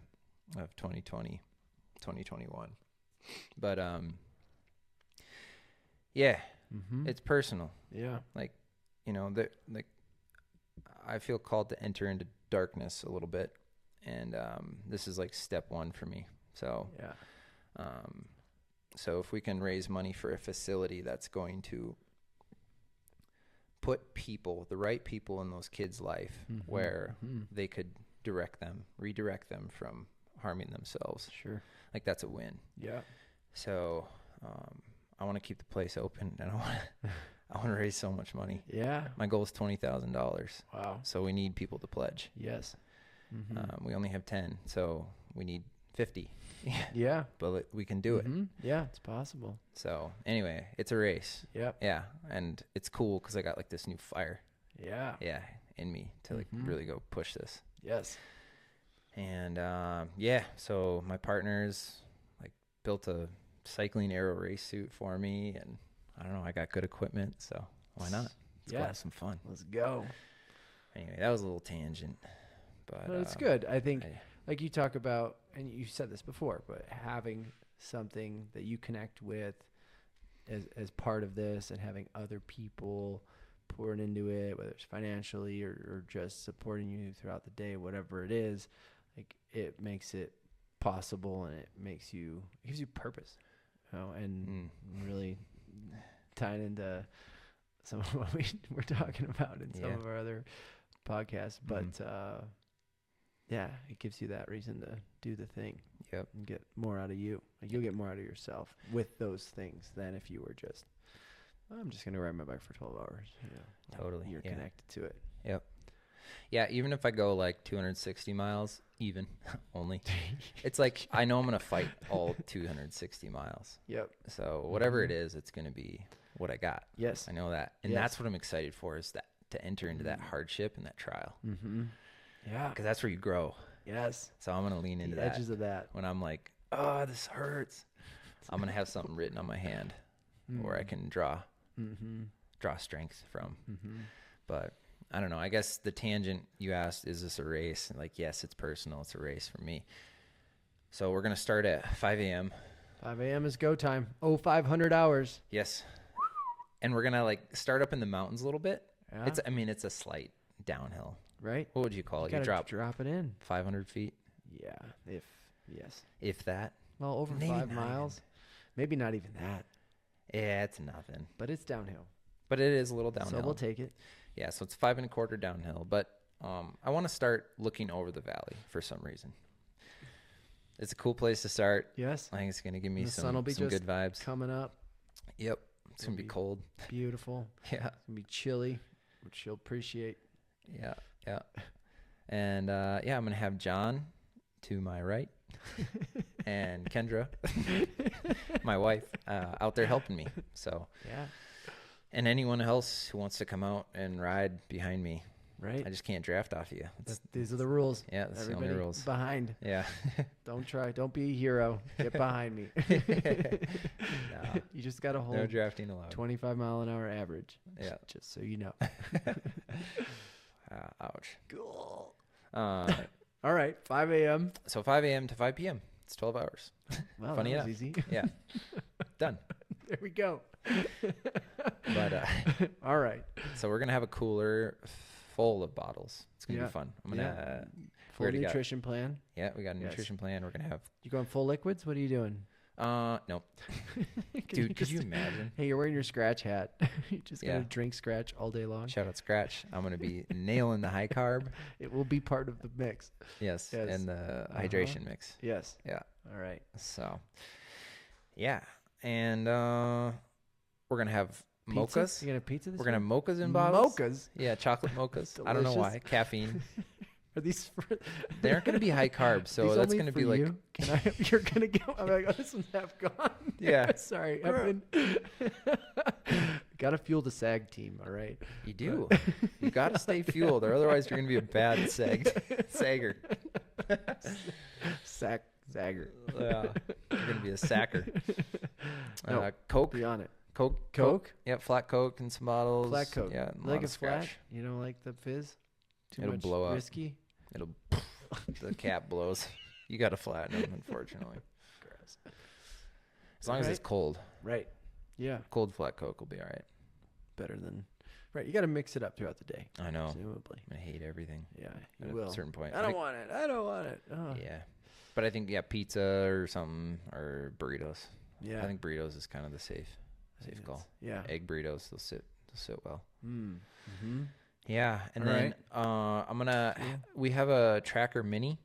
of 2020, 2021. But it's personal. Yeah. Like, I feel called to enter into darkness a little bit, and this is like step 1 for me. So so if we can raise money for a facility that's going to put the right people in those kids' life where they could redirect them from harming themselves. Sure. Like, that's a win. Yeah. So I want to keep the place open, and I want to raise so much money. Yeah. My goal is $20,000. Wow. So we need people to pledge. Yes. We only have 10, so we need 50. Yeah. But we can do it. Yeah, it's possible. So anyway, it's a race. Yep. Yeah. And it's cool because I got like this new fire. Yeah. Yeah. In me to like really go push this. Yes. And so my partners like built a cycling aero race suit for me, and I don't know, I got good equipment, so why not? Let's go have some fun. Let's go. Anyway, that was a little tangent, but it's good. I think like you talk about, and you said this before, but having something that you connect with as part of this, and having other people pouring into it, whether it's financially or just supporting you throughout the day, whatever it is, like, it makes it possible, and it gives you purpose, and really tying into some of what we're talking about in some of our other podcasts, but it gives you that reason to do the thing. Yep. And get more out of you. Like, you'll get more out of yourself with those things than if you were just, I'm just gonna ride my bike for 12 hours. Totally. You're connected to it. Yep. Yeah, even if I go like 260 miles, even only, it's like I know I'm gonna fight all 260 miles. Yep. So whatever it is, it's gonna be what I got. Yes. I know that, and that's what I'm excited for, is that to enter into that hardship and that trial. Yeah. Because that's where you grow. Yes. So I'm gonna lean into the edges of that. When I'm like, oh, this hurts, I'm gonna have something written on my hand where I can draw strength from. But I don't know. I guess the tangent you asked, is this a race? Like, yes, it's personal. It's a race for me. So we're going to start at 5 a.m. 5 a.m. is go time. 500 hours. Yes. And we're going to like start up in the mountains a little bit. Yeah. It's a slight downhill. Right? What would you call it? You drop it in. 500 feet? Yeah. If that. Well, over maybe 5 miles. Maybe not even that. Yeah, it's nothing. But it's downhill. But it is a little downhill. So we'll take it. Yeah, so it's 5 1/4 downhill. But I want to start looking over the valley for some reason. It's a cool place to start. Yes. I think it's going to give me some good vibes. Coming up. Yep. It's going to be cold. Beautiful. Yeah. It's going to be chilly, which you'll appreciate. Yeah. And I'm going to have John to my right and Kendra, my wife, out there helping me. So, yeah. And anyone else who wants to come out and ride behind me. Right. I just can't draft off you. These are the rules. Yeah, that's the only rules. Behind. Yeah. Don't be a hero. Get behind me. No. You just got to hold. No drafting allowed. 25-mile-an-hour average. Yeah. Just so you know. Ouch. Cool. All right. 5 a.m. So 5 a.m. to 5 p.m. It's 12 hours. Wow, Funny that enough. was easy. Yeah. Done. There we go. But all right. So we're gonna have a cooler full of bottles. It's gonna Yeah. be fun. I'm gonna full nutrition plan. Yeah, we got a nutrition plan. We're gonna have. You going full liquids? What are you doing? No. Dude, could you imagine? Hey, you're wearing your Scratch hat. You just gotta drink Scratch all day long. Shout out Scratch. I'm gonna be nailing the high carb. It will be part of the mix. Yes. And the hydration mix. Yes. Yeah. All right. So, yeah, and we're gonna have mochas. You gonna have pizza? We're gonna have mochas in bottles. Mochas. Yeah, chocolate mochas. I don't know why. Caffeine. Are these? They aren't gonna be high carb, so that's gonna be like. You? Can I? You're gonna go. I'm like, oh, this one's half gone. Yeah. Sorry. Gotta fuel the SAG team. All right. You do. You gotta stay fueled, or otherwise you're gonna be a bad sagger. Sagger. Yeah. You're gonna be a sacker. No, Coke. be on it. Coke. Yeah, flat Coke in some bottles. Flat Coke. Yeah. Like it's flat. You don't like the fizz? It'll much blow up. Risky. The cap blows. You got to flatten them, unfortunately. Gross. As long as it's cold. Right. Yeah. Cold flat Coke will be all right. Better than. Right. You got to mix it up throughout the day. I know. Presumably. I hate everything. Yeah. At You will. a certain point. I don't want it. I don't want it. Oh. Yeah. But I think, pizza or something, or burritos. Yeah. I think burritos is kind of the safe call. Yeah. Egg burritos, they'll sit well. Mm-hmm. Yeah, and then I'm gonna. We have a Tracker Mini,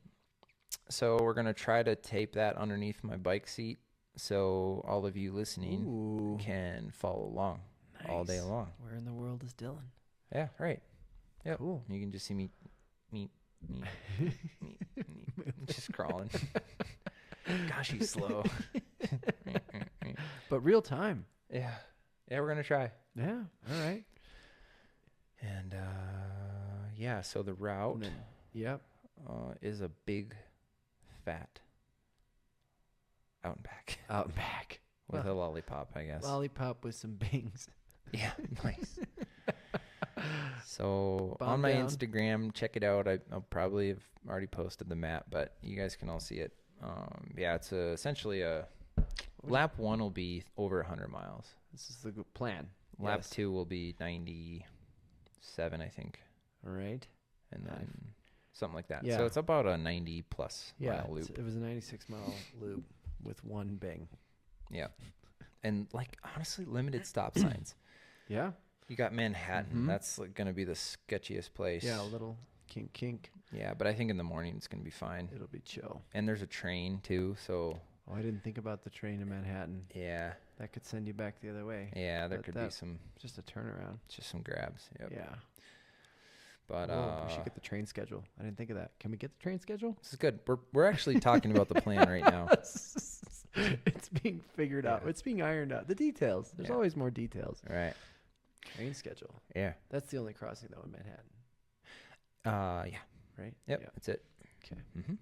so we're gonna try to tape that underneath my bike seat, so all of you listening can follow along all day long. Where in the world is Dylan? Yeah, right. Yeah, cool. You can just see me, just crawling. Gosh, he's slow. But real time. Yeah, we're gonna try. Yeah. All right. And so the route is a big fat out and back with a lollipop, I guess. Lollipop with some bangs. Yeah, nice. So Bomb on my down. Instagram, check it out. I'll probably have already posted the map, but you guys can all see it. It's essentially a lap 1 will be over 100 miles. This is the plan. Lap 2 will be 97, I think. All right. And then something like that. Yeah. So it's about a 90 plus mile loop. It was a 96-mile loop with one bang. Yeah. And honestly, limited stop signs. Yeah. You got Manhattan. That's going to be the sketchiest place. Yeah, a little kink. Yeah, but I think in the morning it's going to be fine. It'll be chill. And there's a train too, so. Oh, I didn't think about the train in Manhattan. Yeah. That could send you back the other way. Yeah, there could be some. Just a turnaround. Just some grabs. Yep. Yeah. But we should get the train schedule. I didn't think of that. Can we get the train schedule? This is good. We're actually talking about the plan right now. It's being figured out. It's being ironed out. The details. There's always more details. Right. Train schedule. Yeah. That's the only crossing though in Manhattan. Yeah. Right? Yep. Yeah. That's it. Okay. Mm-hmm.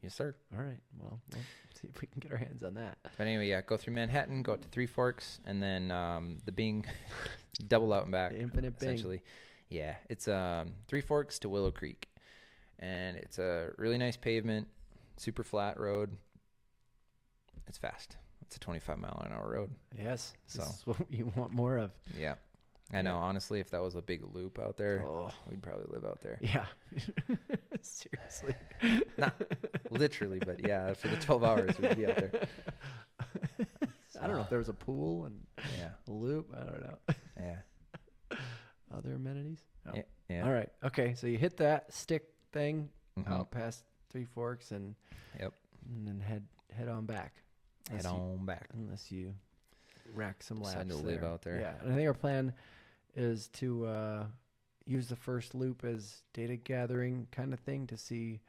Yes, sir. All right. Well, we'll see if we can get our hands on that. But anyway, go through Manhattan, go up to Three Forks, and then the Bing double out and back. The infinite Bing. Essentially. Yeah. It's Three Forks to Willow Creek. And it's a really nice pavement, super flat road. It's fast. It's a 25-mile-an-hour road. Yes. So this is what you want more of. Yeah. I know. Honestly, if that was a big loop out there, we'd probably live out there. Yeah. Seriously. Not literally, but yeah, for the 12 hours, we'd be out there. I don't know if there was a pool and a loop. I don't know. Yeah. Other amenities? No. Yeah. All right. Okay. So you hit that stick thing out past Three Forks and then head on back. Head on back. Unless you rack some laps. Decide to live out there. Yeah. And I think our plan is to use the first loop as data gathering kind of thing to see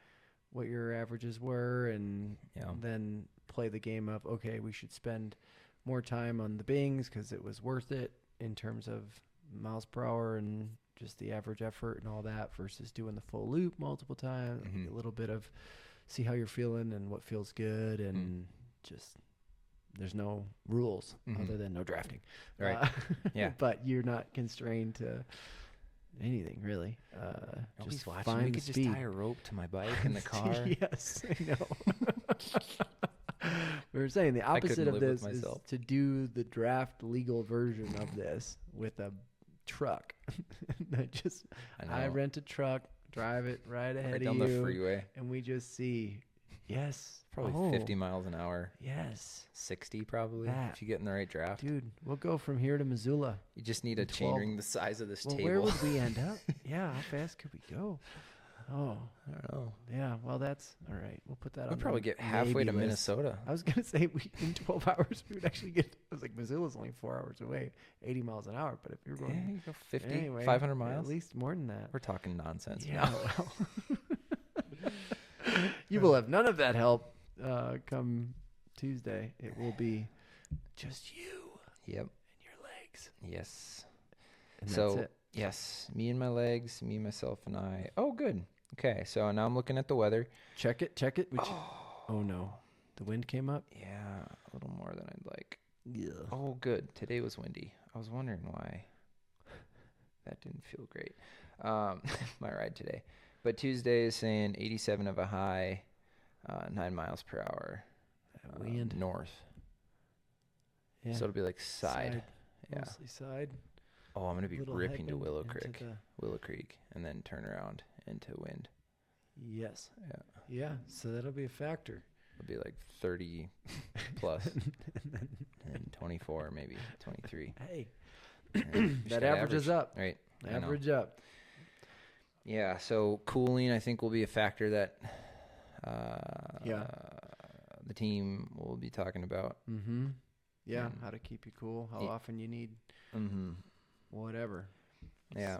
what your averages were and then play the game of, okay, we should spend more time on the Bings because it was worth it in terms of miles per hour and just the average effort and all that versus doing the full loop multiple times. A little bit of see how you're feeling and what feels good and just there's no rules other than no drafting. Right. Yeah. But you're not constrained to anything really. Just find we could speed. just tie a rope to my bike in the car. Yes, I know. We were saying the opposite of this is to do the draft legal version of this with a truck. I rent a truck, drive it right ahead of down you. the freeway. And we just see, yes. Probably 50 miles an hour. Yes. 60 probably, if you get in the right draft. Dude, we'll go from here to Missoula. You just need a chainring the size of this table. Where would we end up? Yeah, how fast could we go? Oh, I don't know. Yeah, well, that's all right. We'll put that on. We'll probably get halfway to Minnesota. I was going to say in 12 hours, we would actually get, I was like, Missoula's only 4 hours away, 80 miles an hour. But if you're going, you go 50, anyway, 500 miles. At least more than that. We're talking nonsense yeah, now. Well. You will have none of that help come Tuesday. It will be just you. Yep. And your legs. Yes. And so, that's it. yes, me and my legs, me, myself, and I. Oh, good. Okay, so now I'm looking at the weather. Check it. Oh, no. The wind came up? Yeah, a little more than I'd like. Yeah. Oh, good. Today was windy. I was wondering why that didn't feel great. My ride today. But Tuesday is saying 87 of a high, 9 miles per hour. Wind. North. Yeah. So it'll be like side. Yeah. Mostly side. Oh, I'm going to be ripping to Willow into Creek, and then turn around into wind. Yes. Yeah. Yeah, so that'll be a factor. It'll be like 30 plus and 24, maybe 23. Hey, that that averages up. Right. Average up. Yeah, so cooling, I think, will be a factor that the team will be talking about. Mm-hmm. Yeah, how to keep you cool, how often you need whatever. Yeah.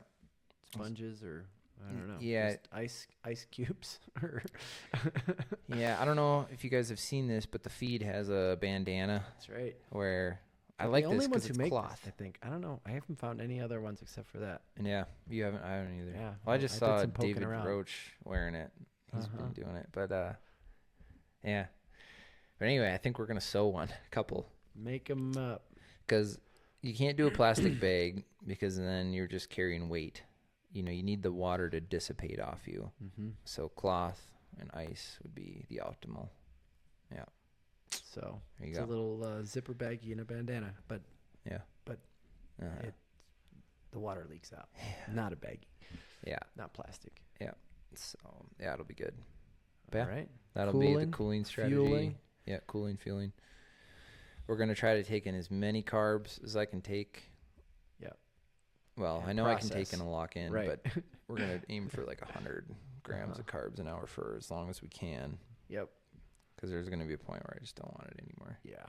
Sponges or, I don't know. Yeah. Just ice cubes. Yeah, I don't know if you guys have seen this, but the feed has a bandana. That's right. Where I like this because it's cloth. This, I think. I don't know. I haven't found any other ones except for that. And yeah, you haven't. I haven't either. Yeah. Well, I just saw David Roach wearing it. He's been doing it, but yeah. But anyway, I think we're gonna sew one. A couple. Make them up. Because you can't do a plastic bag because then you're just carrying weight. You know, you need the water to dissipate off you. Mm-hmm. So cloth and ice would be the optimal. Yeah. So there you it's go. A little zipper baggie and a bandana, but the water leaks out. Not a baggie. Yeah. Not plastic. Yeah. So yeah, it'll be good. But all right. That'll be the cooling strategy. Fueling. Yeah, cooling, fueling. We're gonna try to take in as many carbs as I can take. Yeah. Well, I know I can take in a lock in, but we're gonna aim for like 100 grams of carbs an hour for as long as we can. Yep. Because there's gonna be a point where I just don't want it anymore. Yeah.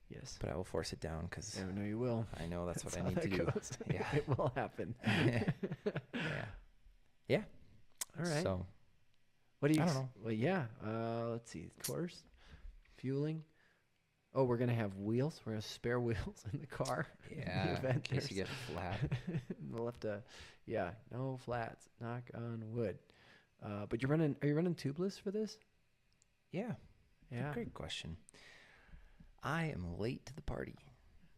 Yes. But I will force it down because I know you will. I know that's what I need to do. Yeah. It will happen. Yeah. Yeah. All right. So. What do you? I don't know. Well, yeah. Let's see. Course, fueling. Oh, we're gonna have wheels. We're gonna spare wheels in the car. Yeah. In case you get flat. We'll have to. Yeah. No flats. Knock on wood. But you're running. Are you running tubeless for this? Yeah. Yeah. Great question. I am late to the party.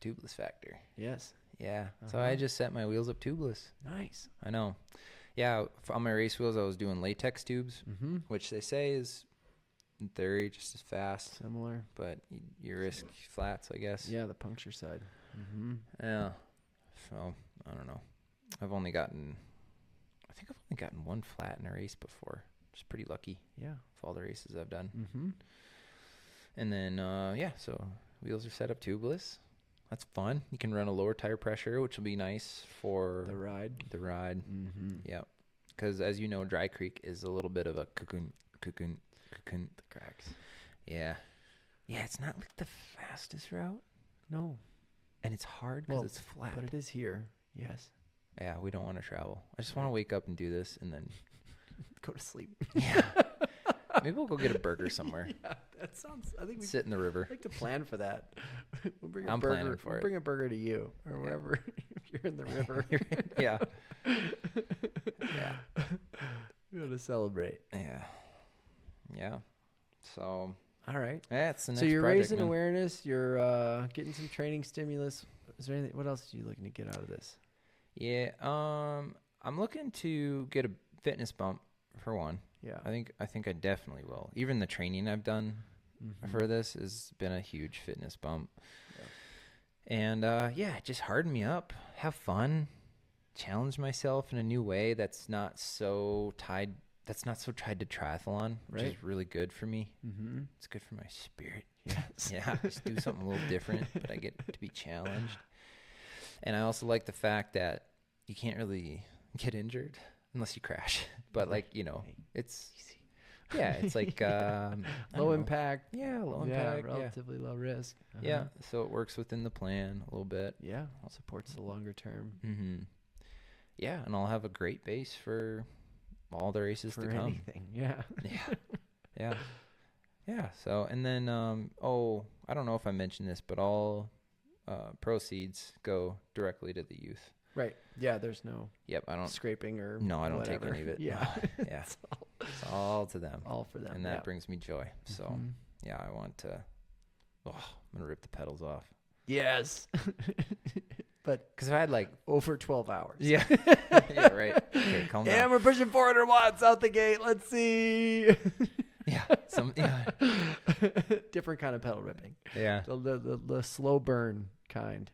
Tubeless factor. Yes. Yeah. So I just set my wheels up tubeless. Nice. I know. Yeah. On my race wheels, I was doing latex tubes, which they say is, in theory, just as fast. Similar. But you risk flats, I guess. Yeah, the puncture side. Yeah. So, I don't know. I think I've only gotten one flat in a race before. Just pretty lucky. Yeah. For all the races I've done. And then, so wheels are set up tubeless. That's fun. You can run a lower tire pressure, which will be nice for the ride. Yeah. Because as you know, Dry Creek is a little bit of a cocoon. The cracks. Yeah. Yeah, it's not like the fastest route. No. And it's hard because it's flat. But it is here. Yes. Yeah, we don't want to travel. I just want to wake up and do this and then go to sleep. Yeah. Maybe we'll go get a burger somewhere. Yeah, that sounds. I think we sit in the river. I'd like to plan for that. We'll bring I'm planning for it. Bring a burger to you or wherever if you're in the river. Yeah. Yeah. We got to celebrate. Yeah. Yeah. So. All right. That's the next So you're project, raising man. awareness. You're getting some training stimulus. Is there anything? What else are you looking to get out of this? Yeah. I'm looking to get a fitness bump for one. Yeah. I think I definitely will. Even the training I've done for this has been a huge fitness bump. And just harden me up, have fun, challenge myself in a new way that's not so tied to triathlon, which is really good for me. Mm-hmm. It's good for my spirit. Yes. Yeah, just do something a little different, but I get to be challenged. And I also like the fact that you can't really get injured unless you crash. But it's easy. Yeah, it's like low impact. Yeah, low impact. Relatively low risk. Yeah, so it works within the plan a little bit. Yeah, supports the longer term. Mm-hmm. Yeah, and I'll have a great base for all the races to come. Anything. Yeah. Yeah. So, and then I don't know if I mentioned this, but all proceeds go directly to the youth. Right. Yeah, there's no I don't scraping or I don't whatever. take any of it. Yeah. Yeah. It's all to them. All for them. And that brings me joy. So, I want to I'm going to rip the pedals off. Yes. But because I had over 12 hours. Yeah. Yeah, right. Okay, calm down. Yeah, we're pushing 400 watts out the gate. Let's see. Yeah. Different kind of pedal ripping. Yeah. The slow burn kind.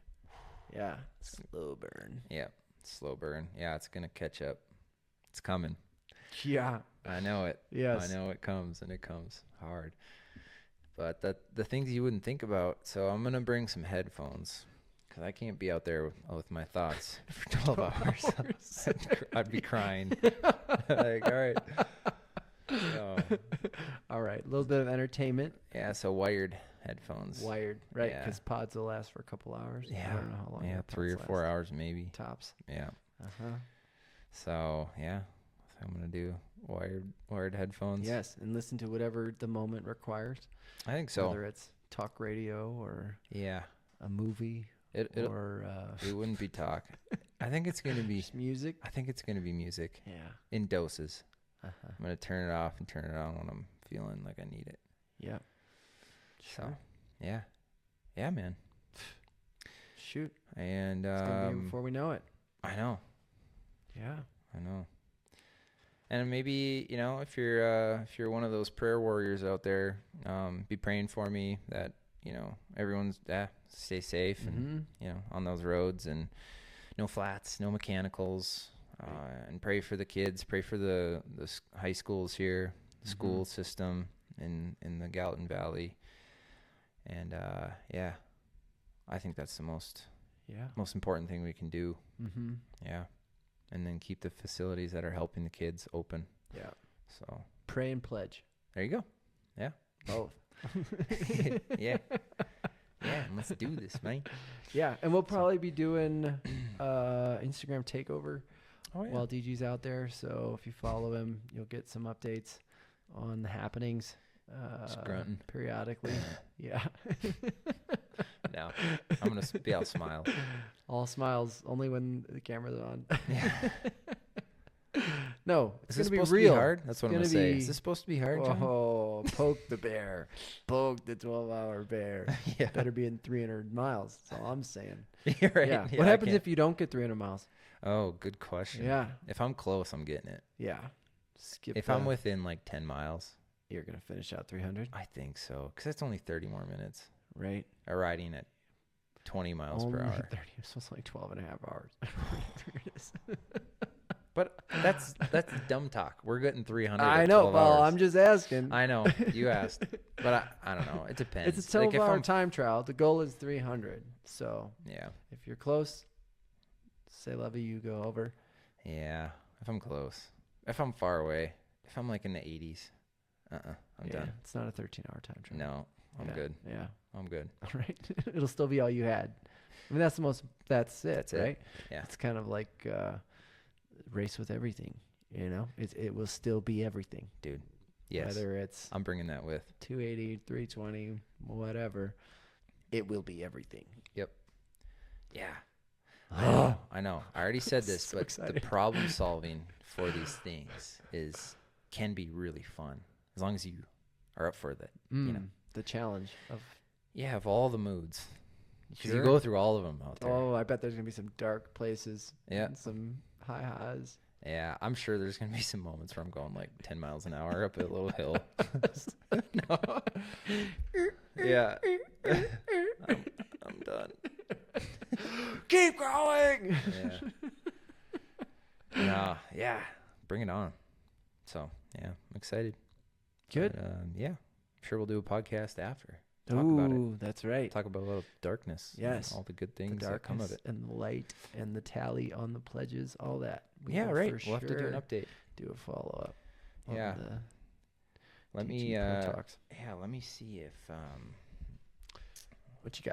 Yeah. Slow burn. Yeah. Slow burn. Yeah, it's going to catch up. It's coming. Yeah. I know it. Yes. I know it comes, and it comes hard. But the things you wouldn't think about. So I'm going to bring some headphones because I can't be out there with my thoughts for 12 hours. I'd be crying. All right. So, all right. A little bit of entertainment. Yeah, so wired headphones. Wired, right? Because pods will last for a couple hours. Yeah. I don't know how long. Yeah, 3 or 4 hours maybe. Tops. Yeah. Uh-huh. So, I'm going to do wired headphones. Yes, and listen to whatever the moment requires. I think so. Whether it's talk radio or a movie it wouldn't be talk. I think it's going to be music. I think it's going to be music. Yeah. In doses. Uh-huh. I'm going to turn it off and turn it on when I'm feeling like I need it. Yeah. So, yeah. Yeah, man. Shoot. And it's gonna be before we know it. I know. Yeah. I know. And maybe, if you're one of those prayer warriors out there, be praying for me that, everyone's stay safe and on those roads, and no flats, no mechanicals, and pray for the kids, pray for the high schools here, the school system in the Gallatin Valley. And I think that's the most important thing we can do. Mm-hmm. Yeah. And then keep the facilities that are helping the kids open. Yeah. So pray and pledge. There you go. Yeah. Both. Yeah. Yeah. Let's do this, man. Yeah. And we'll probably be doing Instagram takeover while DG's out there. So if you follow him, you'll get some updates on the happenings. Grunting periodically. Yeah. No, I'm going to be all smile. All smiles, only when the camera's on. Yeah. No, it's going to be supposed real. To be hard? That's what I'm going to say. Is this supposed to be hard, John? Oh, poke the bear. Poke the 12-hour bear. Yeah. Better be in 300 miles. That's all I'm saying. You're right. Yeah. What happens if you don't get 300 miles? Oh, good question. Yeah. If I'm close, I'm getting it. Yeah. If I'm within 10 miles. You're going to finish out 300? I think so. Because that's only 30 more minutes. Right. Riding at 20 miles per hour. 30. So it's like 12 and a half hours. But that's dumb talk. We're getting 300. I know. Well, hours. I'm just asking. I know. You asked. But I don't know. It depends. It's a 12-hour time trial. The goal is 300. So yeah, if you're close, say Levy, you go over. Yeah. If I'm close. If I'm far away. If I'm in the 80s. I'm done. It's not a 13-hour time trial. No. I'm good. Yeah. I'm good. All right. It'll still be all you had. I mean, that's it, right? Yeah. It's kind of like race with everything, It will still be everything. Dude. Yes. Whether it's I'm bringing that with 280, 320, whatever, it will be everything. Yep. Yeah. I know. I already said this, so but excited. The problem solving for these things can be really fun as long as you are up for that. The challenge of all the moods. Sure. You go through all of them out there. Oh, I bet there's gonna be some dark places. Yeah. And some high highs. Yeah, I'm sure there's gonna be some moments where I'm going 10 miles an hour up a little hill. No. Yeah. I'm done. Keep going. Yeah, bring it on. So yeah, I'm excited. Good. But, yeah, I'm sure we'll do a podcast after. Talk about it. That's right. Talk about a little darkness. Yes. All the good things The that come of darkness it. and the light and the tally on the pledges, all that. Yeah, right. We'll have to do an update. Do a follow up. Yeah. Let me Talks. yeah, let me see if What you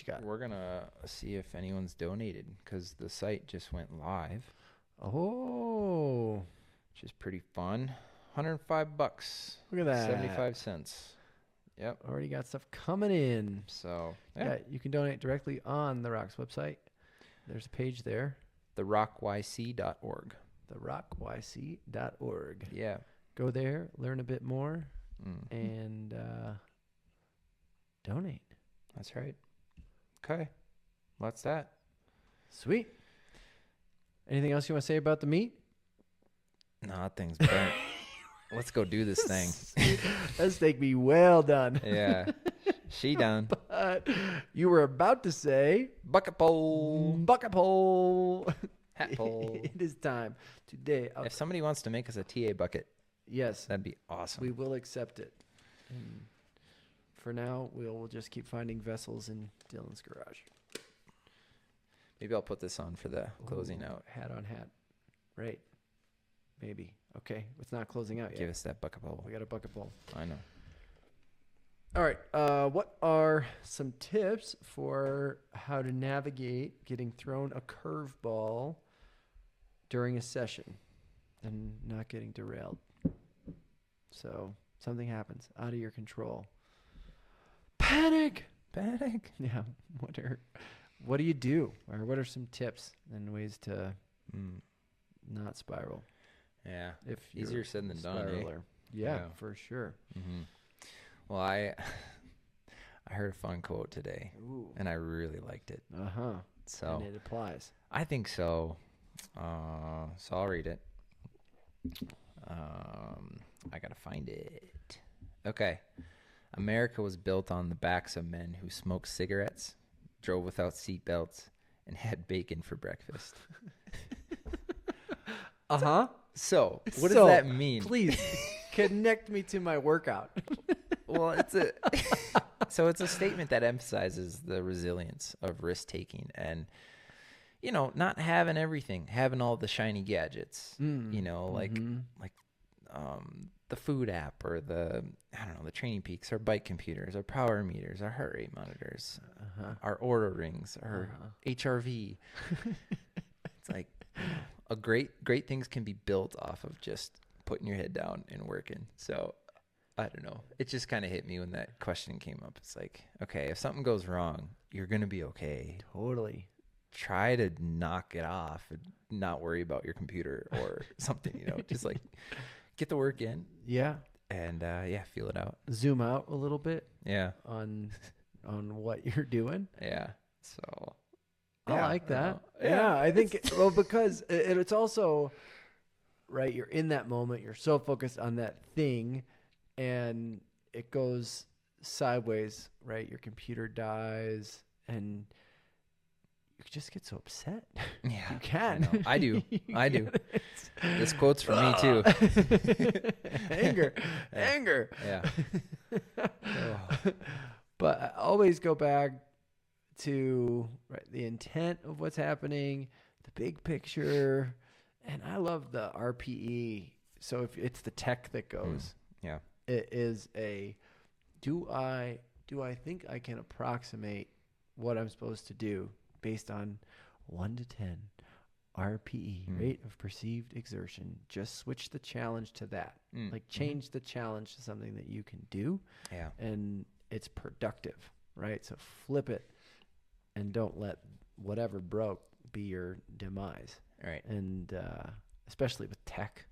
got? we're gonna see if anyone's donated, because the site just went live, Oh, which is pretty fun. $105. look at that. 75 cents. Yep. Already got stuff coming in. So Yeah, you can donate directly on the Rock's website. There's a page there. therockyc.org. therockyc.org. Yeah. Go there, learn a bit more, and donate. That's right. Okay. What's that? Sweet. Anything else you want to say about the meat? No, that thing's burnt. Let's go do this thing. That steak be well done. Yeah. She done. But you were about to say Bucket pole. bucket pole. Hat pole. It is time today. If somebody wants to make us a TA bucket, Yes, that'd be awesome. we will accept it. And for now, we'll just keep finding vessels in Dylan's garage. Maybe I'll put this on for the closing out. Hat on hat. Right. Maybe. Okay. It's not closing out yet. Give us that bucket pole. We got a bucket bowl. I know. All right. What are some tips for how to navigate getting thrown a curveball during a session and not getting derailed? So something happens out of your control. Panic. Yeah. What do you do? Or what are some tips and ways to not spiral? Yeah. If Easier you're said than a done, eh? spiraler. Yeah, Yeah. for sure. Mm-hmm. Well, I heard a fun quote today, and I really liked it. Uh-huh. So And it applies. I think so. So I'll read it. I gotta find it. Okay. America was built on the backs of men who smoked cigarettes, drove without seatbelts, and had bacon for breakfast. Uh-huh. So what does that mean? Please connect me to my workout. Well, it's a statement that emphasizes the resilience of risk taking and, not having everything, having all the shiny gadgets, like the food app or the training peaks, our bike computers, our power meters, our heart rate monitors, our Oura rings, our HRV. It's like great things can be built off of just putting your head down and working. So I don't know. It just kind of hit me when that question came up. It's like, okay, if something goes wrong, you're going to be okay. Totally. Try to knock it off and not worry about your computer or something, just like get the work in. Yeah. And feel it out. Zoom out a little bit. Yeah. On what you're doing. Yeah. So I like that. Yeah, I think because it's also right. You're in that moment. You're so focused on that thing, and it goes sideways. Right, your computer dies, and you just get so upset. Yeah, you can. I do. I do. This quote's for me too. Anger. Yeah. But I always go back to the intent of what's happening, the big picture, and I love the RPE. So if it's the tech that goes, it is do I think I can approximate what I'm supposed to do based on 1 to 10 RPE, rate of perceived exertion. Just switch the challenge to that. Change the challenge to something that you can do. Yeah. And it's productive, right? So flip it. And don't let whatever broke be your demise. Right. And especially with tech,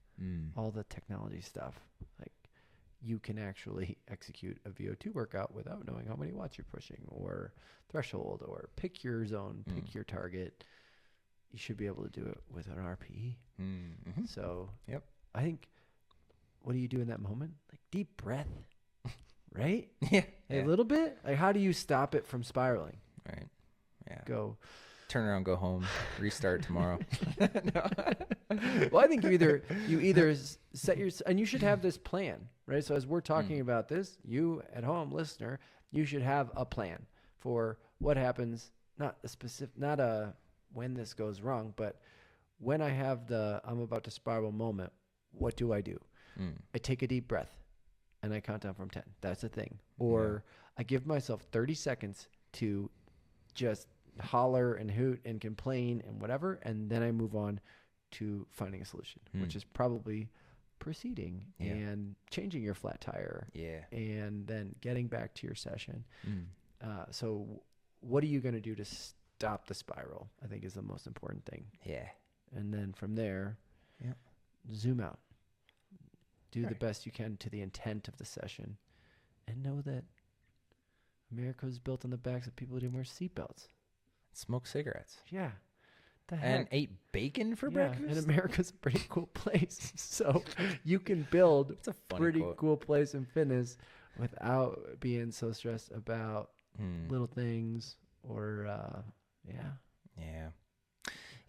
all the technology stuff, like you can actually execute a VO2 workout without knowing how many watts you're pushing or threshold or pick your zone, pick your target. You should be able to do it with an RPE. Mm-hmm. So I think, what do you do in that moment? Like deep breath, right? Yeah. A little bit. Like how do you stop it from spiraling? Right. Yeah. Go. Turn around, go home, restart tomorrow. No. Well, I think you either set your, and you should have this plan, right? So as we're talking about this, you at home, listener, you should have a plan for what happens, not a when this goes wrong, but when I have I'm about to spiral moment, what do? I take a deep breath and I count down from 10. That's a thing. Or I give myself 30 seconds to just holler and hoot and complain and whatever, and then I move on to finding a solution, which is probably proceeding and changing your flat tire and then getting back to your session. So what are you going to do to stop the spiral, I think, is the most important thing. And then from there, zoom out, do the best you can to the intent of the session, and know that America was built on the backs of people who didn't wear seatbelts. Smoke cigarettes. Yeah. And ate bacon for breakfast? And America's a pretty cool place. So you can build It's a funny pretty quote. cool place in fitness without being so stressed about little things or,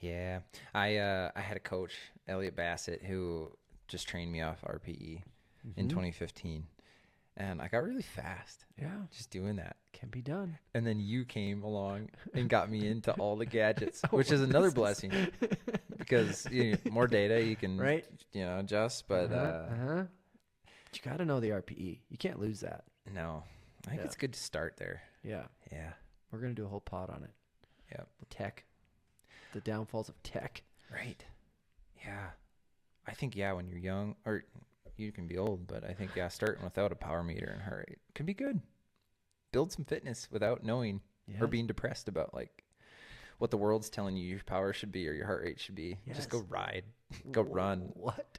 Yeah. I had a coach, Elliot Bassett, who just trained me off RPE in 2015. And I got really fast. Yeah. Just doing that. Can be done. And then you came along and got me into all the gadgets, which is another blessing because more data you can adjust. But you got to know the RPE. You can't lose that. No, I think it's good to start there. Yeah. We're going to do a whole pod on it. Yeah. The tech. The downfalls of tech. Right. Yeah. I think, when you're young, or you can be old, but I think, starting without a power meter and heart rate can be good. Build some fitness without knowing or being depressed about what the world's telling you your power should be or your heart rate should be. Yes. Just go ride, go run. What?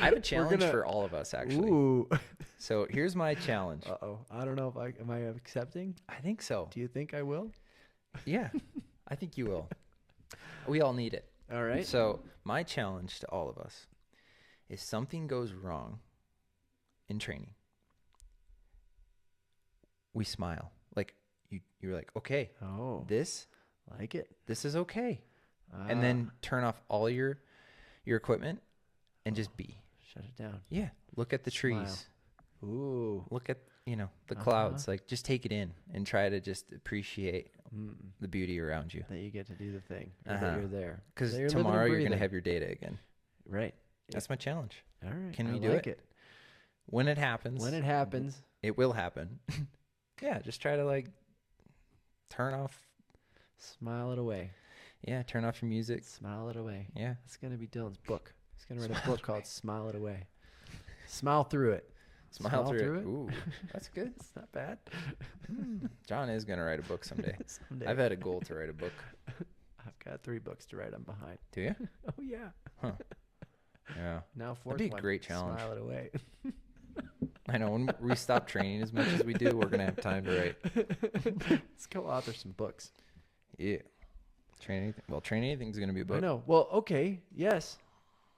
I have a challenge for all of us, actually. Ooh. So here's my challenge. Uh-oh. I don't know if am I accepting? I think so. Do you think I will? Yeah, I think you will. We all need it. All right. So my challenge to all of us is something goes wrong in training. We smile. Like you're like, okay, this like it. This is okay. And then turn off all your equipment and just be. Shut it down. Yeah. Look at the trees. Ooh. Look at, the clouds. Like just take it in and try to just appreciate the beauty around you. That you get to do the thing. That you're there. Because tomorrow you're going to have your data again. Right. That's my challenge. All right. Can we do it? When it happens. When it happens. It will happen. Yeah. Just try to turn off. Smile it away. Yeah. Turn off your music. Smile it away. Yeah. It's going to be Dylan's book. He's going to write a book called Smile It Away. Smile through it. Smile through it. Ooh, that's good. It's not bad. John is going to write a book someday. I've had a goal to write a book. I've got 3 books to write. I'm behind. Do you? Oh, yeah. Huh. Yeah. Now 4th That'd be a great challenge. Smile it away. I know. When we stop training as much as we do, we're going to have time to write. Let's go author some books. Yeah. Train Anything's going to be a book. I know. Well, okay. Yes.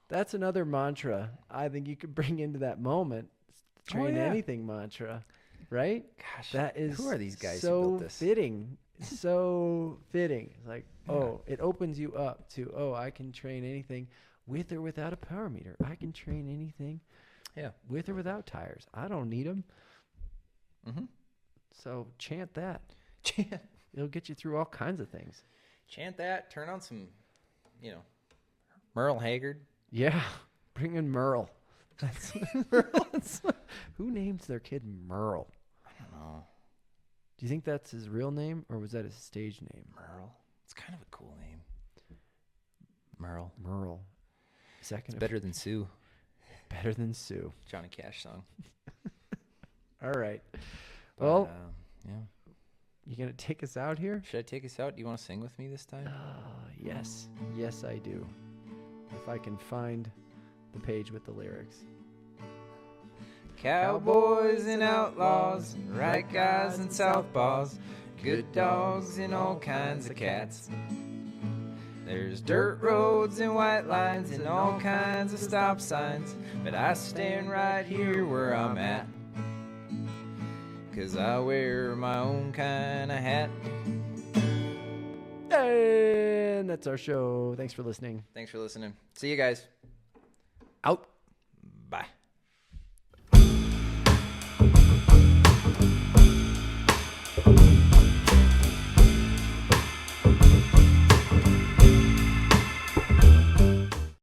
That's another mantra I think you could bring into that moment. Train Anything mantra, right? Gosh, that is who are these guys so who built this? Fitting. So fitting. It's like, it opens you up to, I can train anything with or without a power meter. I can train anything with or without tires. I don't need them. Mm-hmm. So chant that. Chant. It'll get you through all kinds of things. Chant that. Turn on some, Merle Haggard. Yeah. Bring in Merle. That's who names their kid Merle? I don't know. Do you think that's his real name or was that his stage name? Merle. It's kind of a cool name. Merle. Second. It's better than Sue. Better than Sue. Johnny Cash song. All right. But, well, you gonna take us out here? Should I take us out? Do you want to sing with me this time? Yes. Yes, I do. If I can find the page with the lyrics. Cowboys and outlaws, right guys and southpaws, good dogs and all kinds of cats. There's dirt roads and white lines and all kinds of stop signs, but I stand right here where I'm at. 'cause I wear my own kind of hat. And that's our show. Thanks for listening. Thanks for listening. See you guys. Out. Bye.